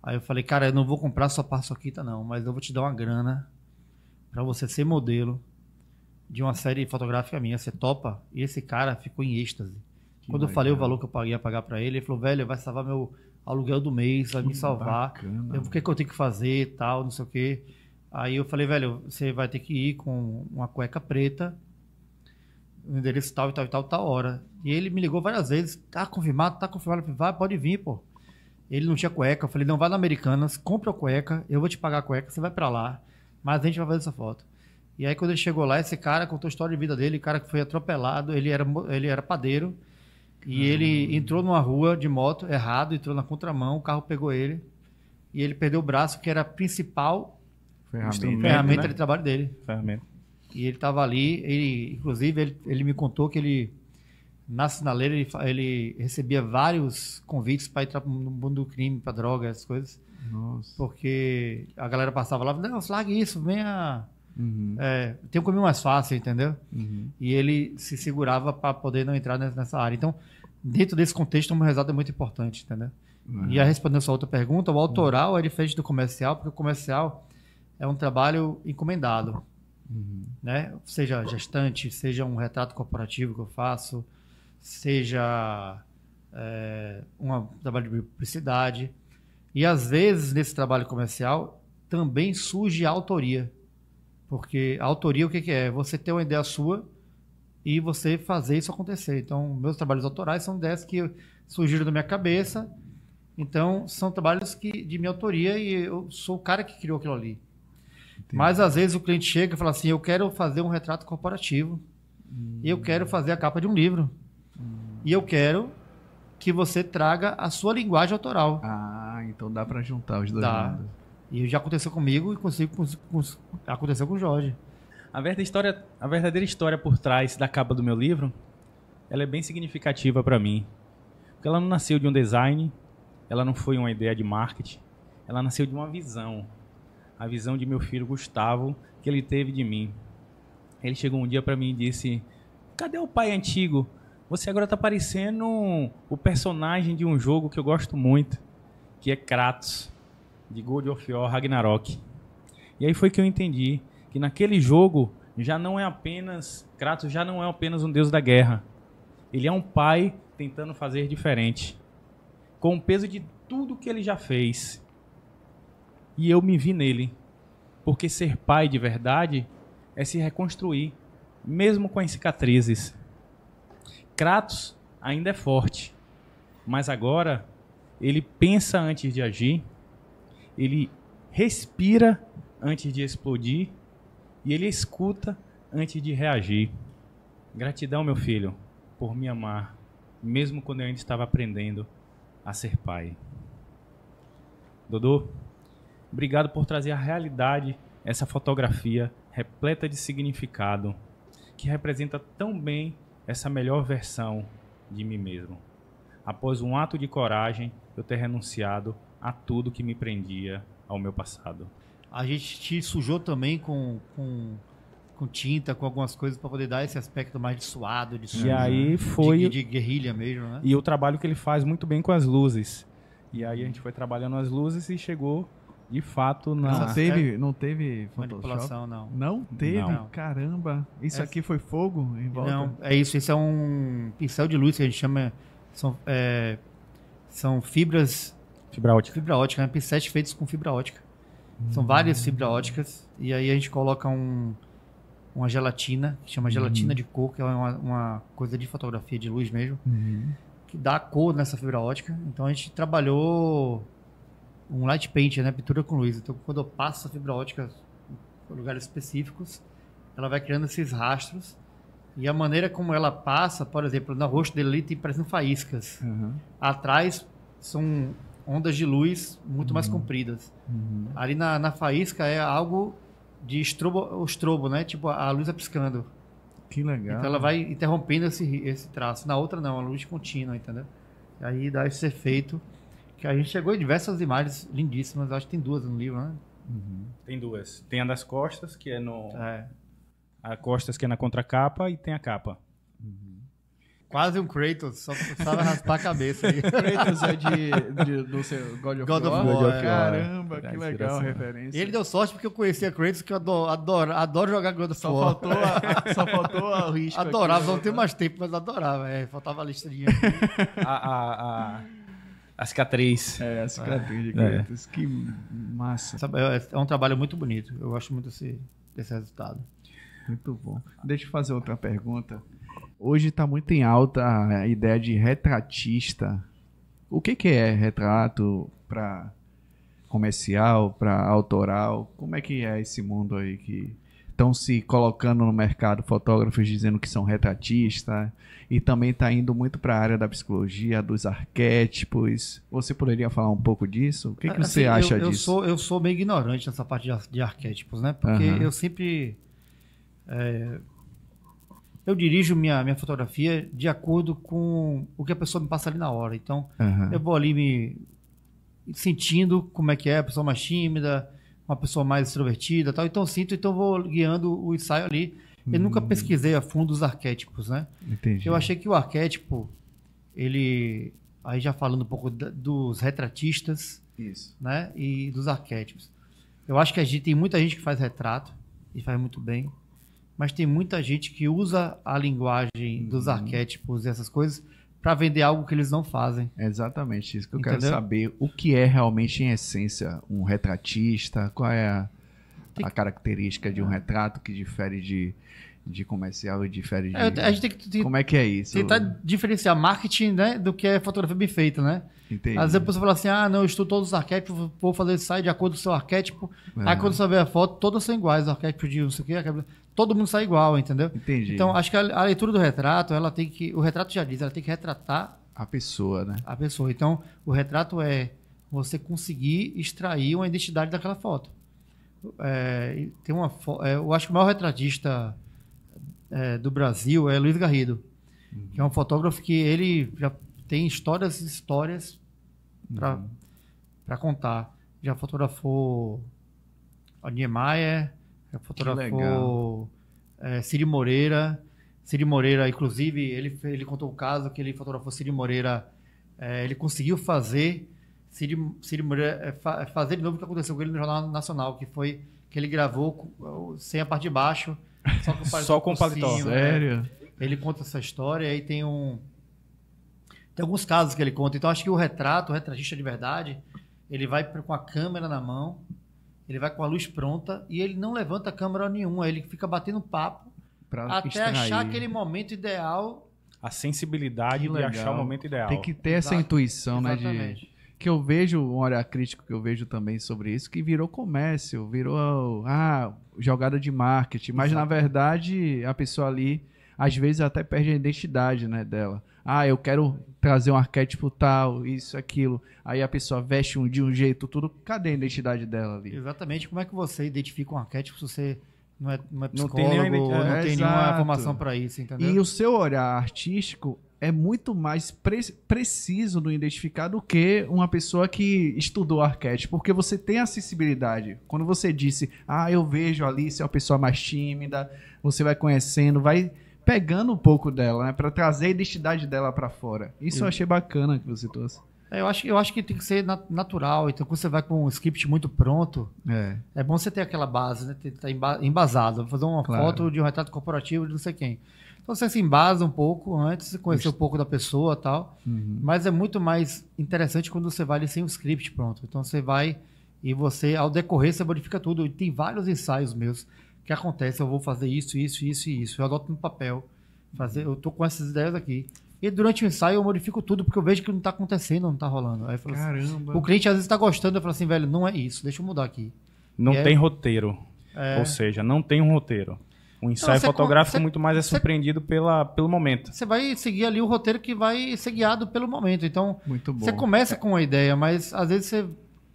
Aí eu falei, cara, eu não vou comprar só paçoquita não, mas eu vou te dar uma grana para você ser modelo de uma série fotográfica minha, você topa? E esse cara ficou em êxtase. Quando eu falei o valor que eu ia pagar para ele, ele falou, velho, vai salvar meu aluguel do mês, vai me salvar. O que eu tenho que fazer e tal, não sei o quê. Aí eu falei, velho, você vai ter que ir com uma cueca preta, no endereço tal e tal e tal, tal hora. E ele me ligou várias vezes, tá confirmado? Eu falei, vai, pode vir, pô. Ele não tinha cueca, eu falei, não, vai na Americanas, compra a cueca, eu vou te pagar a cueca, você vai para lá, mas a gente vai fazer essa foto. E aí, quando ele chegou lá, esse cara contou a história de vida dele, o cara que foi atropelado, ele era padeiro, e ele entrou numa rua de moto errado, entrou na contramão, o carro pegou ele, e ele perdeu o braço, que era a principal ferramenta de trabalho dele. Ferramenta. E ele estava ali, inclusive, ele me contou que Na Sinaleira, ele recebia vários convites para entrar no mundo do crime, para droga, essas coisas. Nossa. Porque a galera passava lá, não, largue isso, venha... Uhum. Tem um caminho mais fácil, entendeu? Uhum. E ele se segurava para poder não entrar nessa área. Então, dentro desse contexto, o resultado é muito importante, entendeu? Uhum. E a respondendo a sua outra pergunta, o autoral é diferente do comercial, porque o comercial é um trabalho encomendado, né? Seja gestante, seja um retrato corporativo que eu faço, seja um trabalho de publicidade. E, às vezes, nesse trabalho comercial, também surge a autoria. Porque a autoria, o que é? Você ter uma ideia sua e você fazer isso acontecer. Então, meus trabalhos autorais são ideias que surgiram da minha cabeça. Então, são trabalhos de minha autoria e eu sou o cara que criou aquilo ali. Entendi. Mas, às vezes, o cliente chega e fala assim, eu quero fazer um retrato corporativo. E eu quero fazer a capa de um livro. E eu quero que você traga a sua linguagem autoral. Ah, então dá para juntar os dois mundos. E já aconteceu comigo e aconteceu com o Jorge. A verdadeira história por trás da capa do meu livro, ela é bem significativa para mim. Porque ela não nasceu de um design, ela não foi uma ideia de marketing, ela nasceu de uma visão. A visão de meu filho Gustavo, que ele teve de mim. Ele chegou um dia para mim e disse, cadê o pai antigo? Você agora tá parecendo o personagem de um jogo que eu gosto muito, que é Kratos, de God of War Ragnarok. E aí foi que eu entendi que naquele jogo Kratos já não é apenas um deus da guerra. Ele é um pai tentando fazer diferente, com o peso de tudo que ele já fez. E eu me vi nele, porque ser pai de verdade é se reconstruir, mesmo com as cicatrizes. Kratos ainda é forte, mas agora ele pensa antes de agir, ele respira antes de explodir e ele escuta antes de reagir. Gratidão, meu filho, por me amar, mesmo quando eu ainda estava aprendendo a ser pai. Dodô, obrigado por trazer à realidade essa fotografia repleta de significado, que representa tão bem essa melhor versão de mim mesmo. Após um ato de coragem, eu ter renunciado a tudo que me prendia ao meu passado. A gente te sujou também com tinta, com algumas coisas para poder dar esse aspecto mais de suado, de sujo, e aí foi de guerrilha mesmo, né? E o trabalho que ele faz muito bem com as luzes. E aí a gente foi trabalhando as luzes e chegou de fato na... Não teve manipulação, não. Não teve? Não. Caramba. Isso aqui foi fogo em volta? Não, é isso. Esse é um pincel de luz que a gente chama... São fibras... Fibra ótica. Fibra ótica, né? Pincéis feitos com fibra ótica. São várias fibras óticas. E aí a gente coloca uma gelatina, que chama gelatina de cor, que é uma coisa de fotografia de luz mesmo, que dá cor nessa fibra ótica. Então a gente trabalhou um light paint, né? Pintura com luz. Então quando eu passo a fibra ótica em lugares específicos, ela vai criando esses rastros. E a maneira como ela passa, por exemplo, no rosto dele ali tem parecendo faíscas. Atrás são ondas de luz muito mais compridas. Ali na faísca é algo de estrobo, né? Tipo, a luz é piscando. Que legal. Então ela vai interrompendo esse traço. Na outra não, a luz contínua, entendeu? E aí dá esse efeito que a gente chegou em diversas imagens lindíssimas. Acho que tem duas no livro, né? Tem duas. Tem a das costas, que é no... A costas, que é na contracapa, e tem a capa. Quase um Kratos, só precisava raspar a cabeça aí. Kratos é do seu God of War. Caramba, que legal a referência. E ele deu sorte porque eu conhecia Kratos, que eu adoro jogar God of War. Só faltou a risco. Adorava, não tenho mais tempo, mas adorava. Faltava a listadinha. A cicatriz. A cicatriz de Kratos. Que massa. É um trabalho muito bonito. Eu gosto muito desse resultado. Muito bom. Deixa eu fazer outra pergunta. Hoje está muito em alta a ideia de retratista. O que é retrato para comercial, para autoral? Como é que é esse mundo aí que estão se colocando no mercado fotógrafos dizendo que são retratistas e também está indo muito para a área da psicologia, dos arquétipos. Você poderia falar um pouco disso? O que você acha disso? Eu sou meio ignorante nessa parte de arquétipos, né? Porque eu sempre... eu dirijo minha fotografia de acordo com o que a pessoa me passa ali na hora. Então, eu vou ali me sentindo como é que é, a pessoa mais tímida, uma pessoa mais extrovertida, tal. Então, eu sinto, então vou guiando o ensaio ali. Eu nunca pesquisei a fundo os arquétipos, né? Entendi. Eu achei que o arquétipo, ele... Aí já falando um pouco dos retratistas, Isso. né? E dos arquétipos. Eu acho que tem muita gente que faz retrato e faz muito bem, mas tem muita gente que usa a linguagem dos arquétipos e essas coisas para vender algo que eles não fazem. É exatamente isso que eu Entendeu? quero saber. O que é realmente, em essência, um retratista? Qual é a característica de um retrato que difere de comercial e difere de... A gente tem que Como é que é isso? tentar diferenciar marketing, né, do que é fotografia bem feita, né? Entendi. Às vezes a pessoa fala assim, não, eu estudo todos os arquétipos, vou fazer ensaio de acordo com o seu arquétipo. Aí quando você vê a foto, todas são iguais, o arquétipo de não sei o quê, todo mundo sai igual, entendeu? Entendi. Então, acho que a leitura do retrato, o retrato já diz, ela tem que retratar A pessoa, né? a pessoa. Então, o retrato é você conseguir extrair uma identidade daquela foto. Eu acho que o maior retratista do Brasil é Luiz Garrido, que é um fotógrafo que ele já tem histórias para contar. Já fotografou a Niemeyer, já fotografou Ciri Moreira. Ciri Moreira, inclusive, ele contou um caso que ele fotografou Ciri Moreira. Ele conseguiu fazer Ciri Moreira fazer de novo o que aconteceu com ele no Jornal Nacional, que foi que ele gravou sem a parte de baixo, só com o paletó. Sério? Ele conta essa história e tem alguns casos que ele conta. Então, acho que o retratista de verdade, ele vai com a câmera na mão, ele vai com a luz pronta e ele não levanta a câmera nenhuma, ele fica batendo papo até achar aquele momento ideal. A sensibilidade de achar o momento ideal. Tem que ter essa intuição, Exatamente. né? Que eu vejo, um olhar crítico que eu vejo também sobre isso, que virou comércio, virou jogada de marketing. Mas, na verdade, a pessoa ali, às vezes, até perde a identidade, né, dela. Eu quero trazer um arquétipo tal, isso, aquilo. Aí a pessoa veste de um jeito, tudo. Cadê a identidade dela ali? Exatamente. Como é que você identifica um arquétipo se você não é psicólogo, Não tem nenhuma formação para isso, entendeu? E o seu olhar artístico é muito mais preciso no identificar do que uma pessoa que estudou arquétipo, porque você tem a sensibilidade. Quando você disse, eu vejo ali se é uma pessoa mais tímida, você vai conhecendo, vai pegando um pouco dela, né, para trazer a identidade dela para fora. Isso eu achei bacana que você trouxe. Eu acho que tem que ser natural. Então, quando você vai com um script muito pronto, é bom você ter aquela base, né? Tá embasado. Vou fazer uma foto de um retrato corporativo de não sei quem. Então, você se embasa um pouco antes, você conhecer um pouco da pessoa e tal. Mas é muito mais interessante quando você vai ali sem o script pronto. Então, você vai e você, ao decorrer, você modifica tudo. E tem vários ensaios meus que acontecem. Eu vou fazer isso, isso, isso e isso. Eu adoto no papel. Eu tô com essas ideias aqui. E durante o ensaio eu modifico tudo, porque eu vejo que não está acontecendo, não está rolando. Aí eu falo assim, o cliente às vezes está gostando, eu falo assim, velho, não é isso, deixa eu mudar aqui. Não tem roteiro. Ou seja, não tem um roteiro. O ensaio fotográfico muito mais é surpreendido pelo momento. Você vai seguir ali o roteiro que vai ser guiado pelo momento. Então, muito bom. Você começa com uma ideia, mas às vezes você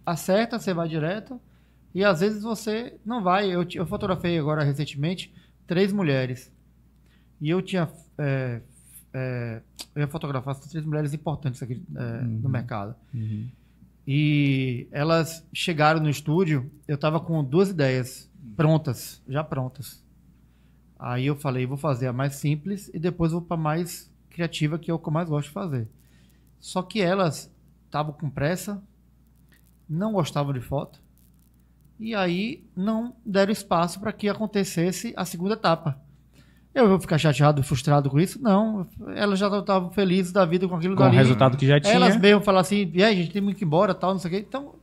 acerta, você vai direto, e às vezes você não vai. Eu fotografei agora recentemente 3 mulheres. E eu tinha... eu ia fotografar essas 3 mulheres importantes aqui no mercado. E elas chegaram no estúdio, eu estava com 2 ideias prontas, já prontas. Aí eu falei, vou fazer a mais simples e depois vou para a mais criativa, que é o que eu mais gosto de fazer. Só que elas estavam com pressa, não gostavam de foto, e aí não deram espaço para que acontecesse a segunda etapa. Eu vou ficar chateado, frustrado com isso? Não. Elas já estavam felizes da vida com aquilo com dali. O resultado que já tinha. Elas mesmo falaram assim, a gente tem que ir embora, tal, não sei o quê. Então,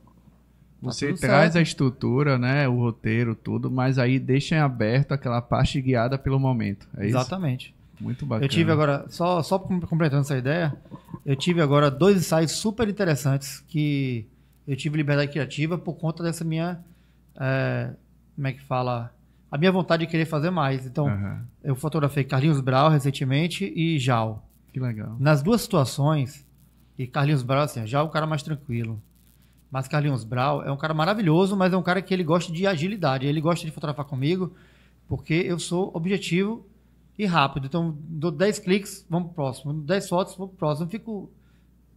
você traz certo. A estrutura, né, o roteiro, tudo, mas aí deixa em aberto aquela parte guiada pelo momento. É isso? Exatamente. Muito bacana. Eu tive agora, só completando essa ideia, eu tive agora 2 ensaios super interessantes que eu tive liberdade criativa por conta dessa minha, como é que fala... A minha vontade de querer fazer mais. Então, eu fotografei Carlinhos Brau recentemente e Jal. Que legal. Nas 2 situações, e Carlinhos Brau, assim, Jal é um cara mais tranquilo. Mas Carlinhos Brau é um cara maravilhoso, mas é um cara que ele gosta de agilidade. Ele gosta de fotografar comigo porque eu sou objetivo e rápido. Então, dou 10 cliques, vamos pro próximo. 10 fotos, vamos pro próximo. Não fico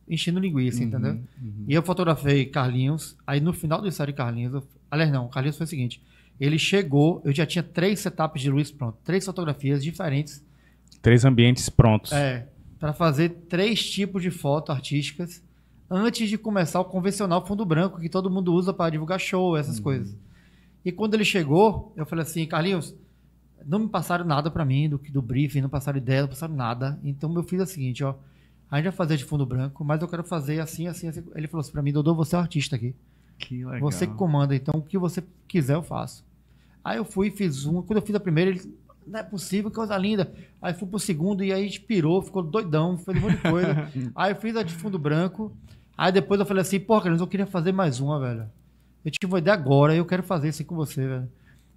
enchendo linguiça, entendeu? E eu fotografei Carlinhos. Aí, no final do ensaio de Carlinhos... Aliás, não. Carlinhos foi o seguinte. Ele chegou, eu já tinha 3 setups de luz pronto. 3 fotografias diferentes. 3 ambientes prontos. Para fazer 3 tipos de foto artísticas antes de começar o convencional fundo branco que todo mundo usa para divulgar show, essas coisas. E quando ele chegou, eu falei assim, Carlinhos, não me passaram nada para mim do briefing, não passaram ideia, não passaram nada. Então eu fiz o seguinte, ó, a gente vai fazer de fundo branco, mas eu quero fazer assim, assim, assim. Ele falou assim para mim, Dodô, você é o artista aqui. Que legal. Você que comanda, então o que você quiser eu faço. Aí eu fui e fiz uma. Quando eu fiz a primeira, ele, não é possível, que coisa linda. Aí fui pro segundo e aí inspirou, ficou doidão, fez um monte de coisa. Aí eu fiz a de fundo branco. Aí depois eu falei assim, pô, Carlinhos, eu queria fazer mais uma, velho. Eu tive uma ideia agora, eu quero fazer isso aí com você, velho.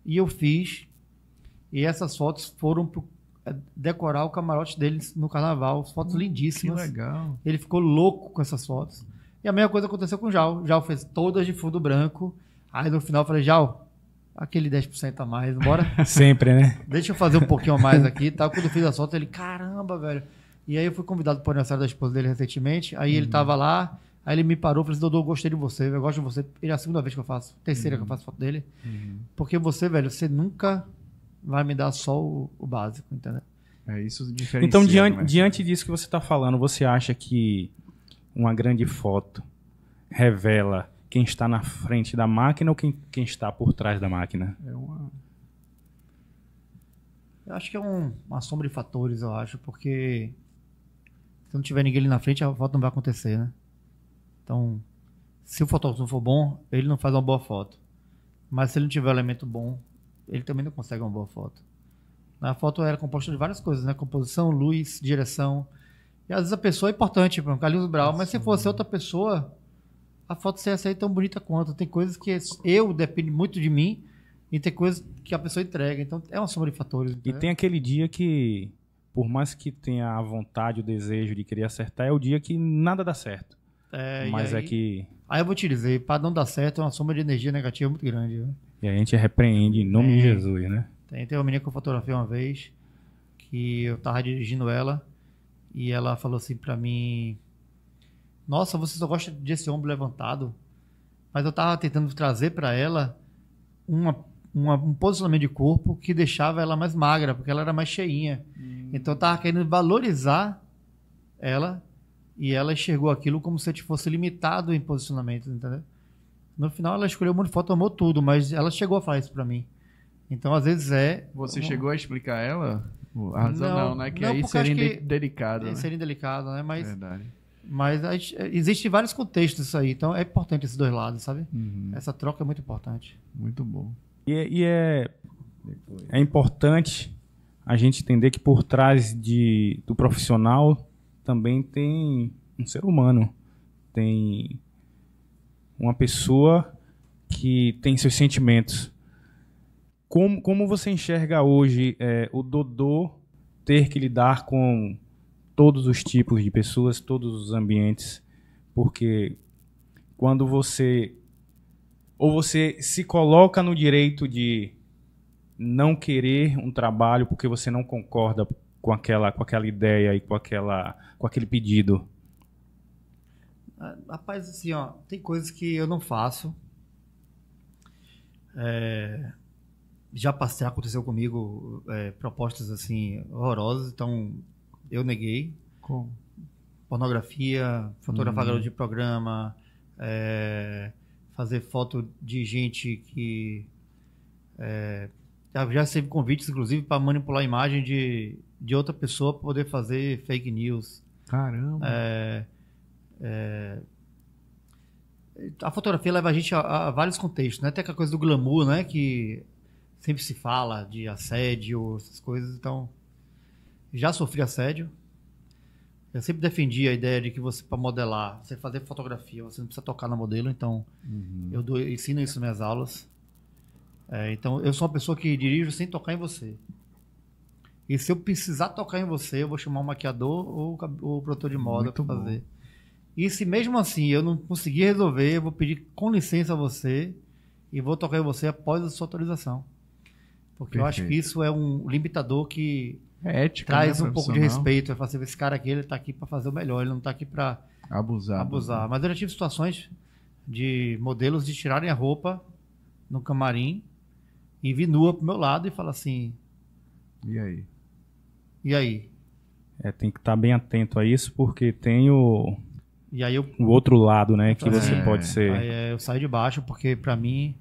E eu fiz. E essas fotos foram pro decorar o camarote deles no carnaval. Fotos lindíssimas. Que legal. Ele ficou louco com essas fotos. E a mesma coisa aconteceu com o Jal. O Jal fez todas de fundo branco. Aí no final eu falei, Jal, aquele 10% a mais, bora? Sempre, né? Deixa eu fazer um pouquinho a mais aqui. Tá? Quando eu fiz as fotos, ele, caramba, velho. E aí eu fui convidado para o aniversário da esposa dele recentemente. Aí ele tava lá. Aí ele me parou e falou assim, Dodô, eu gostei de você, eu gosto de você. Ele é a segunda vez que eu faço, terceira que eu faço foto dele. Porque você, velho, você nunca vai me dar só o básico, entendeu? Isso diferencia. Então, diante disso que você está falando, você acha que uma grande foto revela quem está na frente da máquina ou quem está por trás da máquina? Eu acho que é uma soma de fatores, eu acho, porque se não tiver ninguém ali na frente, a foto não vai acontecer, né? Então, se o fotógrafo não for bom, ele não faz uma boa foto. Mas se ele não tiver um elemento bom, ele também não consegue uma boa foto. A foto era composta de várias coisas, né? Composição, luz, direção. E às vezes a pessoa é importante, para um Carlinhos Brau, mas se fosse outra pessoa, a foto seria sair tão bonita quanto. Tem coisas que depende muito de mim e tem coisas que a pessoa entrega. Então é uma soma de fatores. E tem aquele dia que, por mais que tenha a vontade, o desejo de querer acertar, é o dia que nada dá certo. Mas aí, é que... Aí eu vou te dizer, para não dar certo é uma soma de energia negativa muito grande. Viu? E a gente repreende em nome de Jesus, né? Tem uma menina que eu fotografei uma vez, que eu tava dirigindo ela, e ela falou assim pra mim, nossa, você só gosta desse ombro levantado? Mas eu tava tentando trazer pra ela um posicionamento de corpo que deixava ela mais magra, porque ela era mais cheinha. Então eu tava querendo valorizar ela, e ela enxergou aquilo como se fosse limitado em posicionamento, entendeu? No final ela escolheu um monte de foto, amou tudo, mas ela chegou a falar isso pra mim. Então às vezes Você chegou a explicar ela? A razão não, né? Que aí seria delicado. Né? Seria delicado, né? Mas, verdade. Mas existem vários contextos isso aí, então é importante esses dois lados, sabe? Essa troca é muito importante. Muito bom. E é importante a gente entender que por trás do profissional também tem um ser humano, tem uma pessoa que tem seus sentimentos. Como você enxerga hoje o Dodô ter que lidar com todos os tipos de pessoas, todos os ambientes? Porque quando você se coloca no direito de não querer um trabalho porque você não concorda com aquela ideia e com aquele pedido. Rapaz, assim, ó, tem coisas que eu não faço. Já aconteceu comigo propostas assim horrorosas, então eu neguei. Como? Pornografia, fotografar garoto de programa, fazer foto de gente que já recebi convites, inclusive, para manipular a imagem de outra pessoa para poder fazer fake news. Caramba! A fotografia leva a gente a vários contextos, né? Tem aquela coisa do glamour, né? Que sempre se fala de assédio, essas coisas. Então, já sofri assédio. Eu sempre defendi a ideia de que você, para modelar, você fazer fotografia, você não precisa tocar no modelo. Então, eu ensino isso nas minhas aulas. Então, eu sou uma pessoa que dirijo sem tocar em você. E se eu precisar tocar em você, eu vou chamar o maquiador ou o produtor de moda para fazer. E se mesmo assim eu não conseguir resolver, eu vou pedir com licença a você e vou tocar em você após a sua autorização. Porque eu acho que isso é um limitador que É ética, traz né, um pouco de profissional. respeito. Eu falo assim, esse cara aqui, ele tá aqui para fazer o melhor, ele não tá aqui para Abusar. Mas eu já tive situações de modelos de tirarem a roupa no camarim e vir nua pro meu lado e falar assim, E aí? e aí? Tem que estar bem atento a isso, porque tem o E aí eu, outro lado, né? Que você É. pode ser. eu saio de baixo, porque pra mim,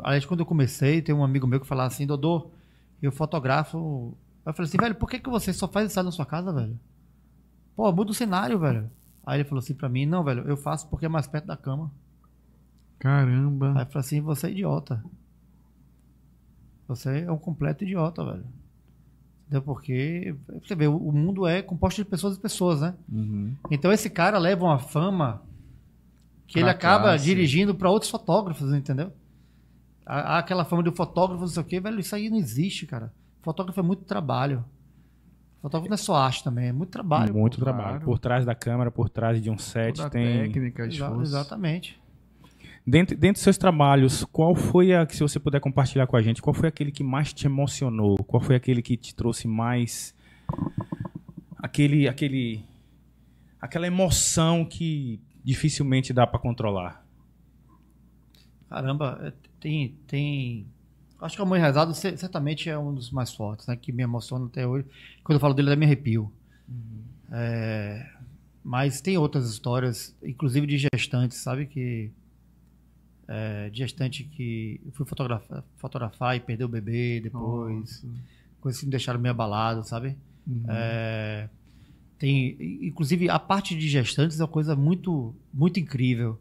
aliás, quando eu comecei, tem um amigo meu que falava assim, Dodô, eu fotografo. Eu falei assim, velho, por que você só faz isso na sua casa, velho? Pô, muda o cenário, velho. Aí ele falou assim pra mim, não, velho, eu faço porque é mais perto da cama. Caramba. Aí eu falei assim, você é idiota. Você é um completo idiota, velho. Entendeu? Porque, você vê, o mundo é composto de pessoas e pessoas, né? Uhum. Então esse cara leva uma fama que ele Pra acaba classe. dirigindo para outros fotógrafos, entendeu? Há aquela fama de fotógrafo, não sei o quê, velho, isso aí não existe, cara. Fotógrafo é muito trabalho. Fotógrafo não é só arte também, é muito trabalho. Muito pô, trabalho. claro. Por trás da câmera, por trás de um set, Toda a tem. técnica, esforço. Exatamente. Dentro dos seus trabalhos, qual foi a que, se você puder compartilhar com a gente, qual foi aquele que mais te emocionou? Qual foi aquele que te trouxe mais aquela emoção que dificilmente dá para controlar? Caramba, tem. Acho que o Amor Rezado certamente é um dos mais fortes, né? Que me emociona até hoje. Quando eu falo dele, eu me arrepio. Mas tem outras histórias, inclusive de gestantes, sabe? De gestante que eu fui fotografar e perdeu o bebê depois. Nossa. Coisas que me deixaram meio abalado, sabe? Uhum. Inclusive, a parte de gestantes é uma coisa muito, muito incrível.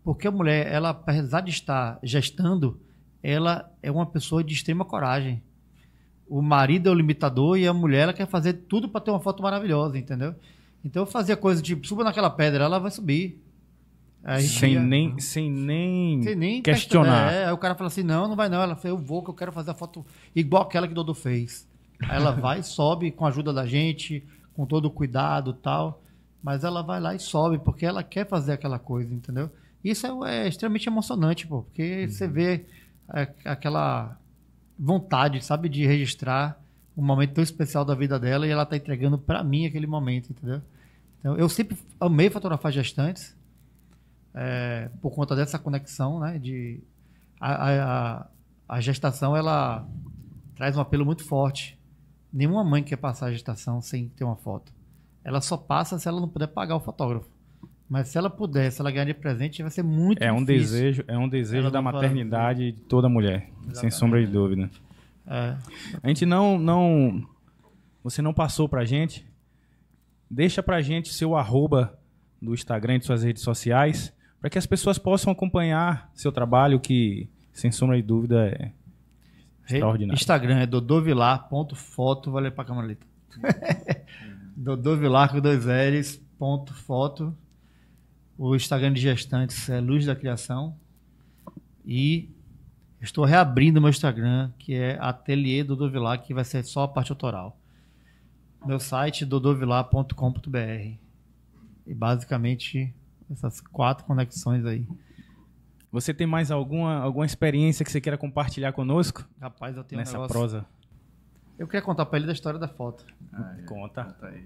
Porque a mulher, ela, apesar de estar gestando, ela é uma pessoa de extrema coragem. O marido é o limitador e a mulher, ela quer fazer tudo para ter uma foto maravilhosa, entendeu? Então eu fazia coisa tipo, suba naquela pedra, ela vai subir. Aí Sem ia- nem sem nem questionar. Aí o cara fala assim, não vai não. Ela fala, eu vou, que eu quero fazer a foto igual aquela que o Dodô fez. Aí ela vai, sobe com a ajuda da gente, com todo o cuidado e tal. Mas ela vai lá e sobe, porque ela quer fazer aquela coisa, entendeu? Isso é extremamente emocionante, pô, porque você vê aquela vontade, sabe, de registrar um momento tão especial da vida dela e ela tá entregando pra mim aquele momento, entendeu? Então, eu sempre amei fotografar gestantes, por conta dessa conexão, né? A gestação, ela traz um apelo muito forte. Nenhuma mãe quer passar a gestação sem ter uma foto. Ela só passa se ela não puder pagar o fotógrafo. Mas se ela puder, se ela ganhar de presente, vai ser muito É um difícil. desejo Ela da não vai maternidade de toda mulher, sem Exatamente. sombra de dúvida. A gente você não passou pra gente. Deixa pra gente seu @, do Instagram e de suas redes sociais, para que as pessoas possam acompanhar seu trabalho, que sem sombra de dúvida é extraordinário. Instagram é dodovilar.foto, valeu pra camarita. Dodovilar com 2 L's, .foto. O Instagram de gestantes é Luz da Criação. E estou reabrindo meu Instagram, que é Ateliê Dodovilar, que vai ser só a parte autoral. Meu site dodovilar.com.br. E basicamente essas 4 conexões aí. Você tem mais alguma experiência que você queira compartilhar conosco Rapaz, eu tenho nessa um negócio. prosa? Eu queria contar pra ele da história da foto. Conta. Conta aí.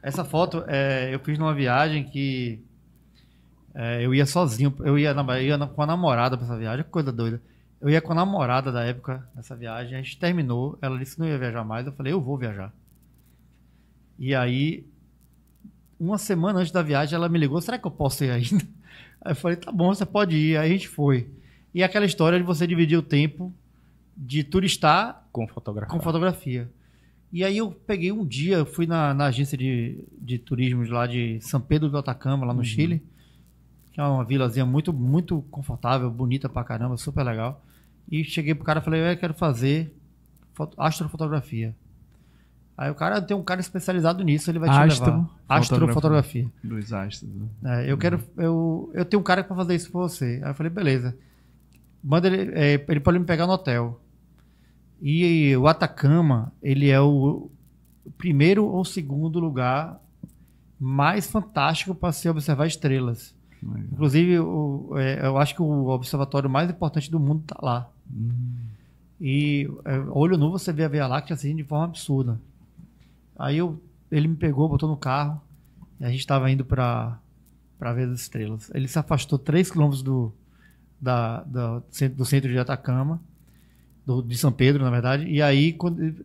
Essa foto eu fiz numa viagem que eu ia sozinho. Eu ia com a namorada pra essa viagem, que coisa doida. Eu ia com a namorada da época nessa viagem, a gente terminou. Ela disse que não ia viajar mais. Eu falei, eu vou viajar. E aí, uma semana antes da viagem, ela me ligou: será que eu posso ir ainda? Aí eu falei, tá bom, você pode ir. Aí a gente foi. E aquela história de você dividir o tempo de turistar Com fotografia. com fotografia. E aí eu peguei um dia, eu fui na agência de turismo lá de São Pedro do Atacama, lá no Chile, que é uma vilazinha muito, muito confortável, bonita pra caramba, super legal. E cheguei pro cara e falei, eu quero fazer astrofotografia. Aí o cara, tem um cara especializado nisso, ele vai te levar. Astrofotografia. Dos astros. Né? Eu tenho um cara para fazer isso pra você. Aí eu falei, beleza. Manda ele pode me pegar no hotel. E o Atacama, ele é o primeiro ou segundo lugar mais fantástico para se observar estrelas. Legal. Inclusive, eu acho que o observatório mais importante do mundo está lá. E olho nu você vê a Via Láctea assim de forma absurda. Aí ele me pegou, botou no carro e a gente estava indo para ver as estrelas. Ele se afastou 3 quilômetros do centro de Atacama, de São Pedro, na verdade. E aí,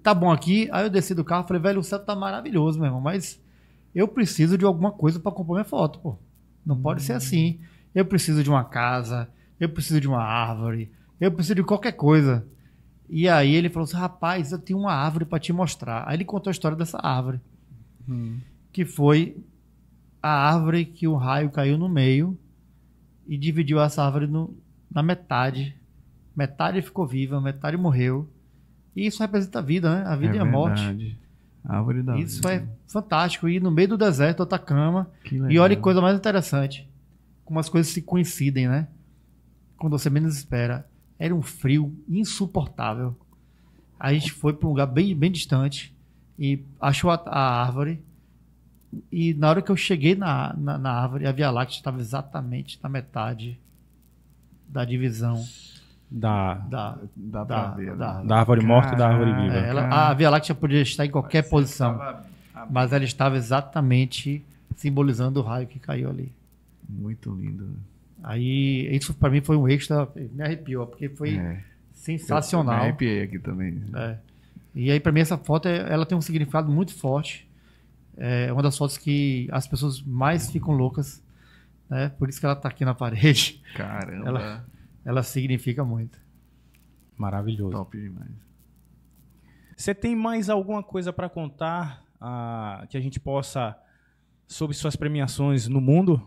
tá bom aqui, aí eu desci do carro e falei, velho, o céu tá maravilhoso, meu irmão, mas eu preciso de alguma coisa para comprar minha foto, pô. Não pode ser assim. Eu preciso de uma casa, eu preciso de uma árvore, eu preciso de qualquer coisa. E aí ele falou assim, rapaz, eu tenho uma árvore para te mostrar. Aí ele contou a história dessa árvore, que foi a árvore que o raio caiu no meio e dividiu essa árvore na metade. Metade ficou viva, metade morreu. E isso representa a vida, né? A vida e a morte. A árvore da isso vida. é fantástico. E no meio do deserto, Atacama. E olha que coisa mais interessante. Como as coisas se coincidem, né? Quando você menos espera. Era um frio insuportável. A gente foi para um lugar bem, bem distante e achou a árvore. E na hora que eu cheguei na árvore, a Via Láctea estava exatamente na metade da divisão da árvore morta e da árvore viva. A Via Láctea podia estar em qualquer posição, mas ela estava exatamente simbolizando o raio que caiu ali. Muito lindo. Aí, isso para mim foi um extra, me arrepiou, porque foi sensacional. Eu me arrepiei aqui também. E aí, para mim, essa foto ela tem um significado muito forte. É uma das fotos que as pessoas mais ficam loucas, né? Por isso que ela está aqui na parede. Caramba! Ela significa muito. Maravilhoso. Top demais. Você tem mais alguma coisa para contar que a gente possa sobre suas premiações no mundo?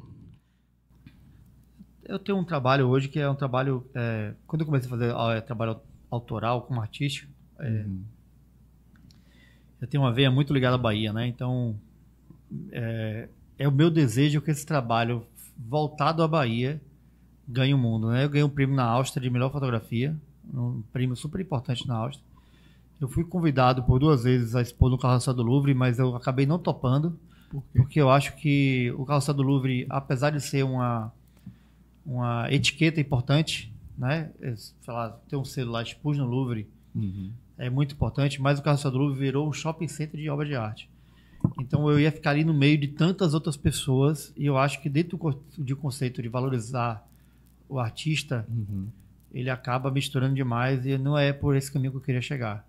Eu tenho um trabalho hoje que é um trabalho... quando eu comecei a fazer trabalho autoral como artístico, eu tenho uma veia muito ligada à Bahia, né? Então, é o meu desejo que esse trabalho voltado à Bahia ganhe o mundo, né? Eu ganhei um prêmio na Áustria de melhor fotografia, um prêmio super importante na Áustria. Eu fui convidado por 2 vezes a expor no Carrossel do Louvre, mas eu acabei não topando, porque eu acho que o Carrossel do Louvre, apesar de ser uma etiqueta importante, né? Sei lá, ter um selo lá, expus no Louvre, é muito importante, mas o Carrossel do Louvre virou um shopping center de obra de arte. Então eu ia ficar ali no meio de tantas outras pessoas e eu acho que dentro do conceito de valorizar o artista, ele acaba misturando demais e não é por esse caminho que eu queria chegar.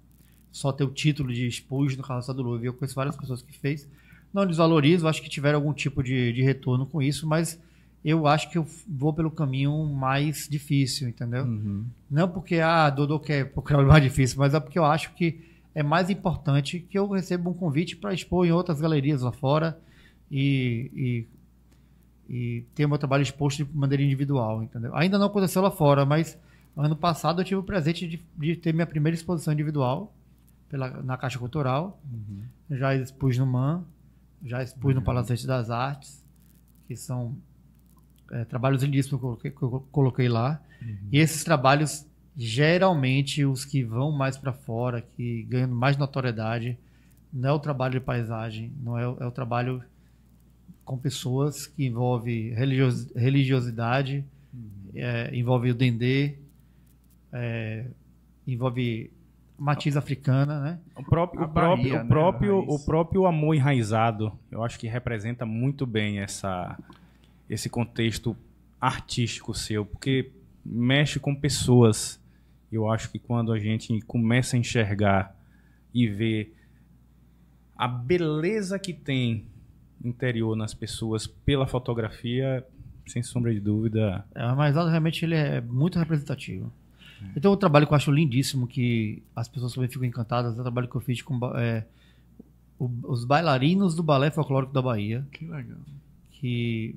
Só ter o título de expus no Carrossel do Louvre. Eu conheço várias pessoas que fez. Não desvalorizo, acho que tiveram algum tipo de retorno com isso, mas eu acho que eu vou pelo caminho mais difícil, entendeu? Não porque Dodô quer procurar o mais difícil, mas é porque eu acho que é mais importante que eu receba um convite para expor em outras galerias lá fora e ter o meu trabalho exposto de maneira individual, entendeu? Ainda não aconteceu lá fora, mas ano passado eu tive o presente de ter minha primeira exposição individual na Caixa Cultural. Já expus no MAN, já expus no Palacete das Artes, que são trabalhos lindíssimos que eu coloquei lá. E esses trabalhos, geralmente, os que vão mais para fora, que ganham mais notoriedade, não é o trabalho de paisagem, não é o trabalho com pessoas que envolve religiosidade, envolve o dendê, envolve matiz africana, né? O próprio amor enraizado, eu acho que representa muito bem esse contexto artístico seu, porque mexe com pessoas. Eu acho que quando a gente começa a enxergar e ver a beleza que tem interior nas pessoas pela fotografia, sem sombra de dúvida. Mas realmente ele é muito representativo. Então o trabalho que eu acho lindíssimo, que as pessoas também ficam encantadas, é o trabalho que eu fiz com os bailarinos do Balé Folclórico da Bahia. Que legal. Que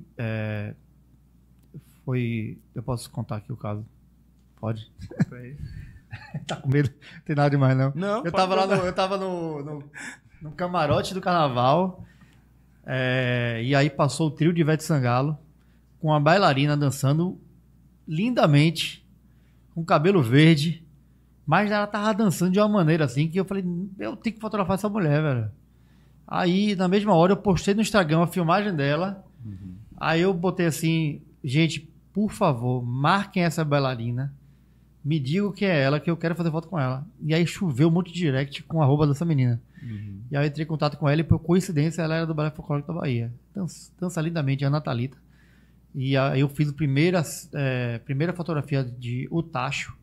foi... Eu posso contar aqui o caso? Pode? Tá com medo? Não tem nada demais, não. Não, eu tava no camarote do carnaval, e aí passou o trio de Ivete Sangalo com a bailarina dançando lindamente, com cabelo verde, mas ela tava dançando de uma maneira assim que eu falei, eu tenho que fotografar essa mulher, velho. Aí, na mesma hora, eu postei no Instagram a filmagem dela. Aí eu botei assim, gente, por favor, marquem essa bailarina me diga o que é ela, que eu quero fazer foto com ela. E aí choveu um monte de direct com a arroba dessa menina. E aí eu entrei em contato com ela e, por coincidência, ela era do Balé Folclórico da Bahia. Dança lindamente, a Ana Thalita. E aí eu fiz a primeira fotografia de O Tacho,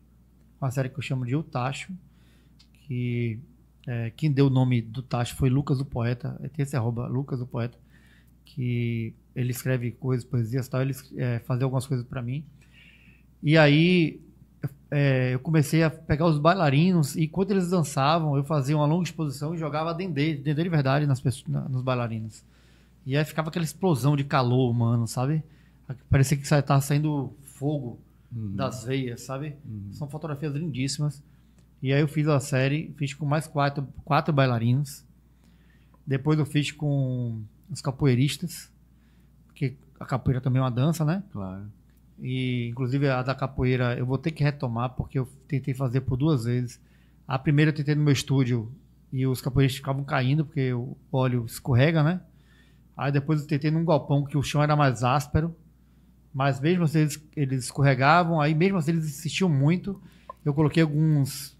uma série que eu chamo de O Tacho, que quem deu o nome do Tacho foi Lucas o Poeta. Tem esse arroba, Lucas o Poeta, que ele escreve coisas, poesias e tal, ele fazia algumas coisas para mim. E aí eu comecei a pegar os bailarinos e enquanto eles dançavam, eu fazia uma longa exposição e jogava dendê de verdade nos bailarinos. E aí ficava aquela explosão de calor humano, sabe? Parecia que estava saindo fogo das veias, sabe? São fotografias lindíssimas. E aí eu fiz a série, fiz com mais quatro bailarinos. Depois eu fiz com os capoeiristas, porque a capoeira também é uma dança, né? Claro. E inclusive a da capoeira eu vou ter que retomar, porque eu tentei fazer por 2 vezes. A primeira eu tentei no meu estúdio e os capoeiristas ficavam caindo, porque o óleo escorrega, né? Aí depois eu tentei num galpão que o chão era mais áspero, mas mesmo assim eles escorregavam, aí mesmo assim eles insistiam muito. Eu coloquei alguns...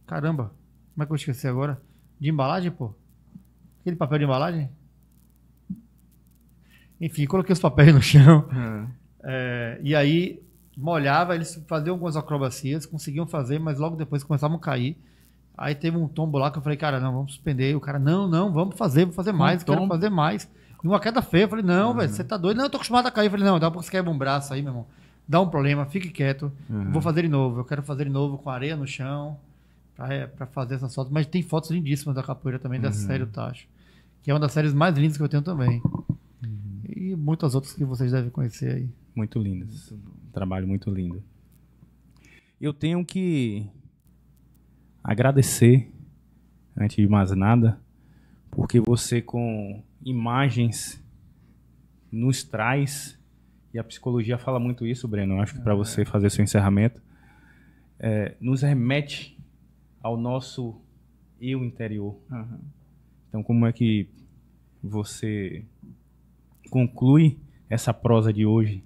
caramba, como é que eu esqueci agora? De embalagem, pô? Aquele papel de embalagem? Enfim, coloquei os papéis no chão. E aí molhava, eles faziam algumas acrobacias, conseguiam fazer, mas logo depois começavam a cair. Aí teve um tombo lá que eu falei, cara, não, vamos suspender. E o cara, não, vamos fazer mais, quero fazer mais. E uma queda feia, eu falei, não, velho, você tá doido? Não, eu tô acostumado a cair. Eu falei, não, dá pra você quebra um braço aí, meu irmão. Dá um problema, fique quieto. Vou fazer de novo. Eu quero fazer de novo com areia no chão pra fazer essas fotos. Mas tem fotos lindíssimas da capoeira também, da série O Tacho, que é uma das séries mais lindas que eu tenho também. E muitas outras que vocês devem conhecer aí. Muito lindas. Um trabalho muito lindo. Eu tenho que agradecer, antes de mais nada, porque você com imagens nos traz, e a psicologia fala muito isso, Breno, eu acho que para você fazer seu encerramento, nos remete ao nosso eu interior. Então, como é que você conclui essa prosa de hoje?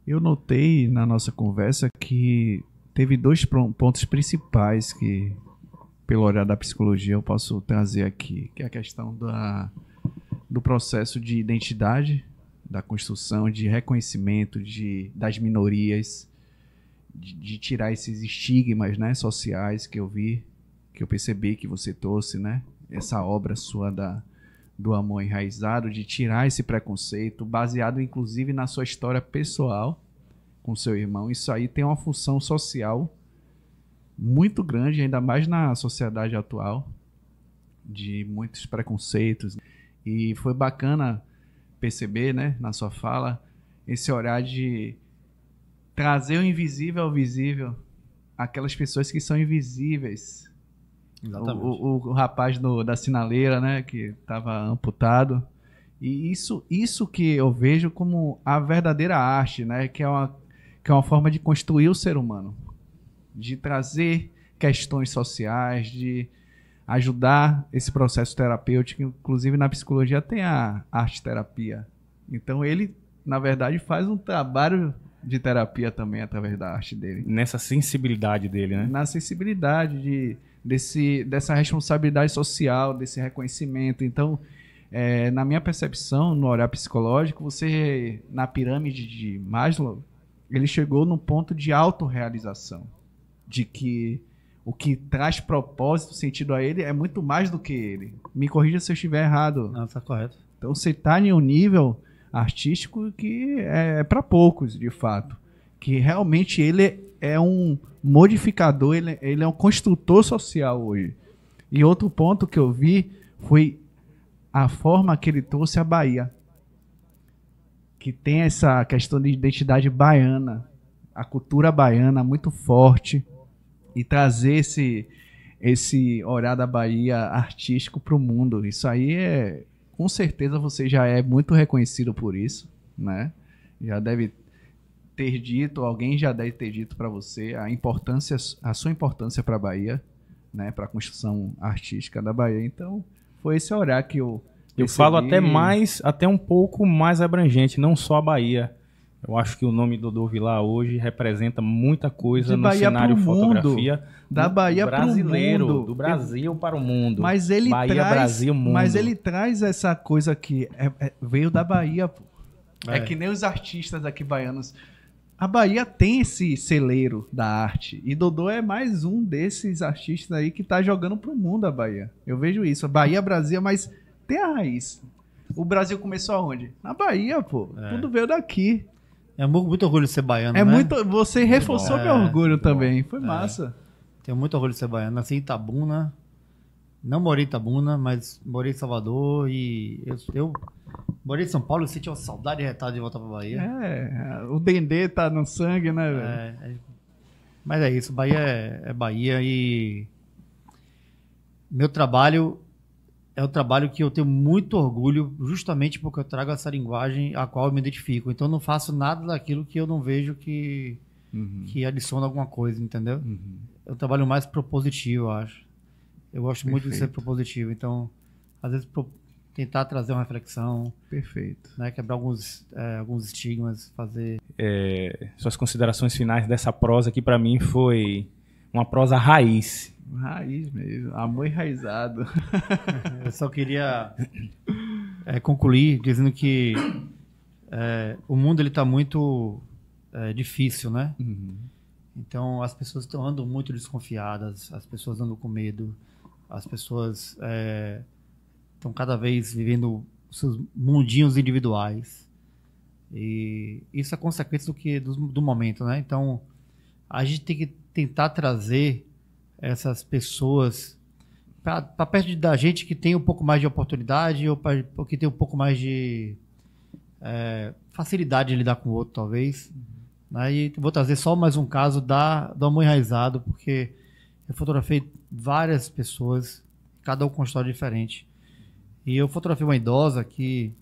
Eu notei na nossa conversa que teve 2 pontos principais que, pelo olhar da psicologia, eu posso trazer aqui, que é a questão do processo de identidade, da construção, de reconhecimento das minorias, de tirar esses estigmas, né, sociais que eu percebi que você trouxe, né, essa obra sua do amor enraizado, de tirar esse preconceito, baseado inclusive na sua história pessoal com seu irmão. Isso aí tem uma função social muito grande, ainda mais na sociedade atual, de muitos preconceitos. E foi bacana perceber, né, na sua fala, esse olhar de trazer o invisível ao visível, aquelas pessoas que são invisíveis. Exatamente. O rapaz da sinaleira, né, que estava amputado. E isso que eu vejo como a verdadeira arte, né, que é uma forma de construir o ser humano, de trazer questões sociais, de ajudar esse processo terapêutico. Inclusive na psicologia tem a arte-terapia. Então ele, na verdade, faz um trabalho de terapia também através da arte dele. Nessa sensibilidade dele, né? Na sensibilidade dessa responsabilidade social, desse reconhecimento. Então, na minha percepção, no olhar psicológico, você, na pirâmide de Maslow, ele chegou no ponto de autorrealização, de que o que traz propósito, sentido a ele, é muito mais do que ele. Me corrija se eu estiver errado. Não, está correto. Então você está em um nível artístico que é para poucos, de fato. Que realmente ele é um modificador, ele é um construtor social hoje. E outro ponto que eu vi foi a forma que ele trouxe a Bahia, que tem essa questão de identidade baiana, a cultura baiana muito forte, e trazer esse olhar da Bahia artístico para o mundo. Isso aí com certeza você já é muito reconhecido por isso, né? Já deve ter dito, alguém já deve ter dito para você a sua importância para a Bahia, né? Para a construção artística da Bahia. Então, foi esse olhar que eu falo até um pouco mais abrangente, não só a Bahia. Eu acho que o nome Dodô Vilar hoje representa muita coisa De no Bahia cenário pro mundo. fotografia Da Bahia pro brasileiro, mundo. do Brasil para o mundo. Mas ele Bahia, traz, Brasil, mundo. mas ele traz essa coisa que veio da Bahia, pô. É É. que nem os artistas aqui baianos. A Bahia tem esse celeiro da arte. E Dodô é mais um desses artistas aí que tá jogando pro mundo a Bahia. Eu vejo isso. A Bahia, Brasil, mas tem a raiz. O Brasil começou aonde? Na Bahia, pô. Tudo veio daqui. É muito orgulho de ser baiano, É né? muito. Você reforçou bom. meu orgulho Muito também. Foi massa. Tenho muito orgulho de ser baiano. Nasci em Itabuna. Não morei em Itabuna, mas morei em Salvador. E eu morei em São Paulo e senti uma saudade retada de voltar pra Bahia. O Dendê tá no sangue, né, velho? Mas é isso. Bahia é Bahia e meu trabalho é um trabalho que eu tenho muito orgulho justamente porque eu trago essa linguagem a qual eu me identifico. Então eu não faço nada daquilo que eu não vejo que adiciona alguma coisa, entendeu? É um trabalho mais propositivo, eu acho. Eu gosto muito de ser propositivo. Então, às vezes, tentar trazer uma reflexão. Perfeito. Né, quebrar alguns estigmas, fazer... Suas considerações finais dessa prosa que para mim foi uma prosa raiz. Raiz mesmo. Amor enraizado. Eu só queria concluir dizendo que o mundo ele tá muito difícil, né? Então as pessoas andam muito desconfiadas, as pessoas andam com medo, as pessoas estão cada vez vivendo seus mundinhos individuais. E isso é consequência do momento, né? Então a gente tem que tentar trazer essas pessoas para perto da gente que tem um pouco mais de oportunidade ou que tem um pouco mais de facilidade de lidar com o outro, talvez. Aí vou trazer só mais um caso do Amor Enraizado, porque eu fotografei várias pessoas, cada um com uma história diferente. E eu fotografei uma idosa que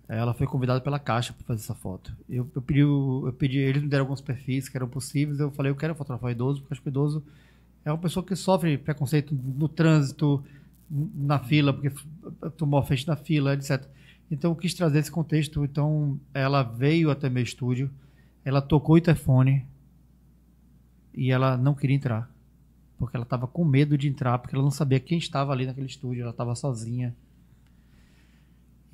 ela foi convidada pela Caixa para fazer essa foto. Eu pedi, eles me deram alguns perfis que eram possíveis, eu falei, eu quero fotografar o idoso, porque acho que o idoso é uma pessoa que sofre preconceito no trânsito, na fila, porque tomou a frente na fila, etc. Então eu quis trazer esse contexto. Então ela veio até meu estúdio, ela tocou o interfone e ela não queria entrar, porque ela estava com medo de entrar, porque ela não sabia quem estava ali naquele estúdio, ela estava sozinha.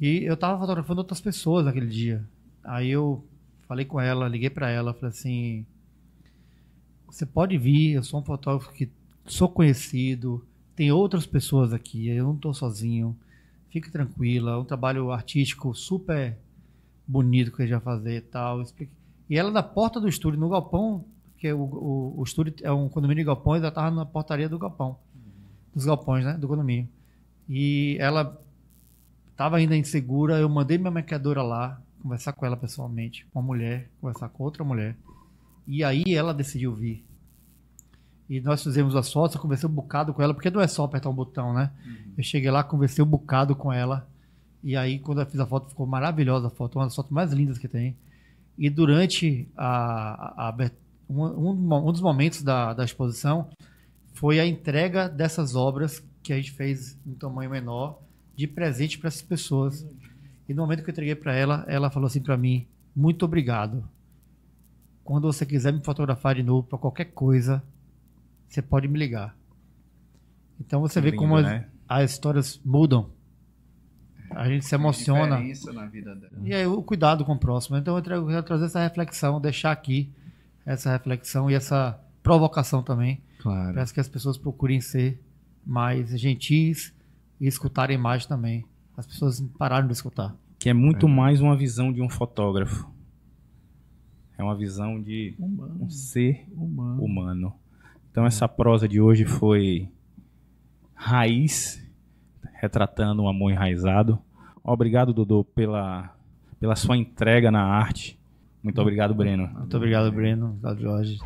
E eu estava fotografando outras pessoas naquele dia. Aí eu falei com ela, liguei para ela, falei assim, você pode vir, eu sou um fotógrafo que sou conhecido, tem outras pessoas aqui, eu não estou sozinho, fique tranquila, é um trabalho artístico super bonito que eu já fazer e tal. E ela na porta do estúdio, no galpão, porque o estúdio é um condomínio de galpões, ela estava na portaria do galpão, dos galpões, né, do condomínio. E ela estava ainda insegura, eu mandei minha maquiadora lá, conversar com ela pessoalmente, com uma mulher, conversar com outra mulher. E aí ela decidiu vir. E nós fizemos as fotos, eu conversei um bocado com ela, porque não é só apertar um botão, né? Eu cheguei lá, conversei um bocado com ela. E aí, quando eu fiz a foto, ficou maravilhosa a foto, uma das fotos mais lindas que tem. E durante um dos momentos da exposição foi a entrega dessas obras que a gente fez em tamanho menor, de presente para essas pessoas. E no momento que eu entreguei para ela, ela falou assim para mim, muito obrigado. Quando você quiser me fotografar de novo para qualquer coisa, você pode me ligar. Então você vê como as histórias mudam. A gente se emociona. Na vida dela. E aí o cuidado com o próximo. Então eu quero trazer essa reflexão, deixar aqui essa reflexão e essa provocação também. Claro. Para que as pessoas procurem ser mais gentis e escutarem mais também. As pessoas pararam de escutar. Que é muito mais uma visão de um fotógrafo. É uma visão de um ser humano. Então essa prosa de hoje foi raiz, retratando um amor enraizado. Obrigado, Dodô, pela sua entrega na arte. Muito obrigado, Breno. Muito obrigado, Breno. Obrigado, Jorge.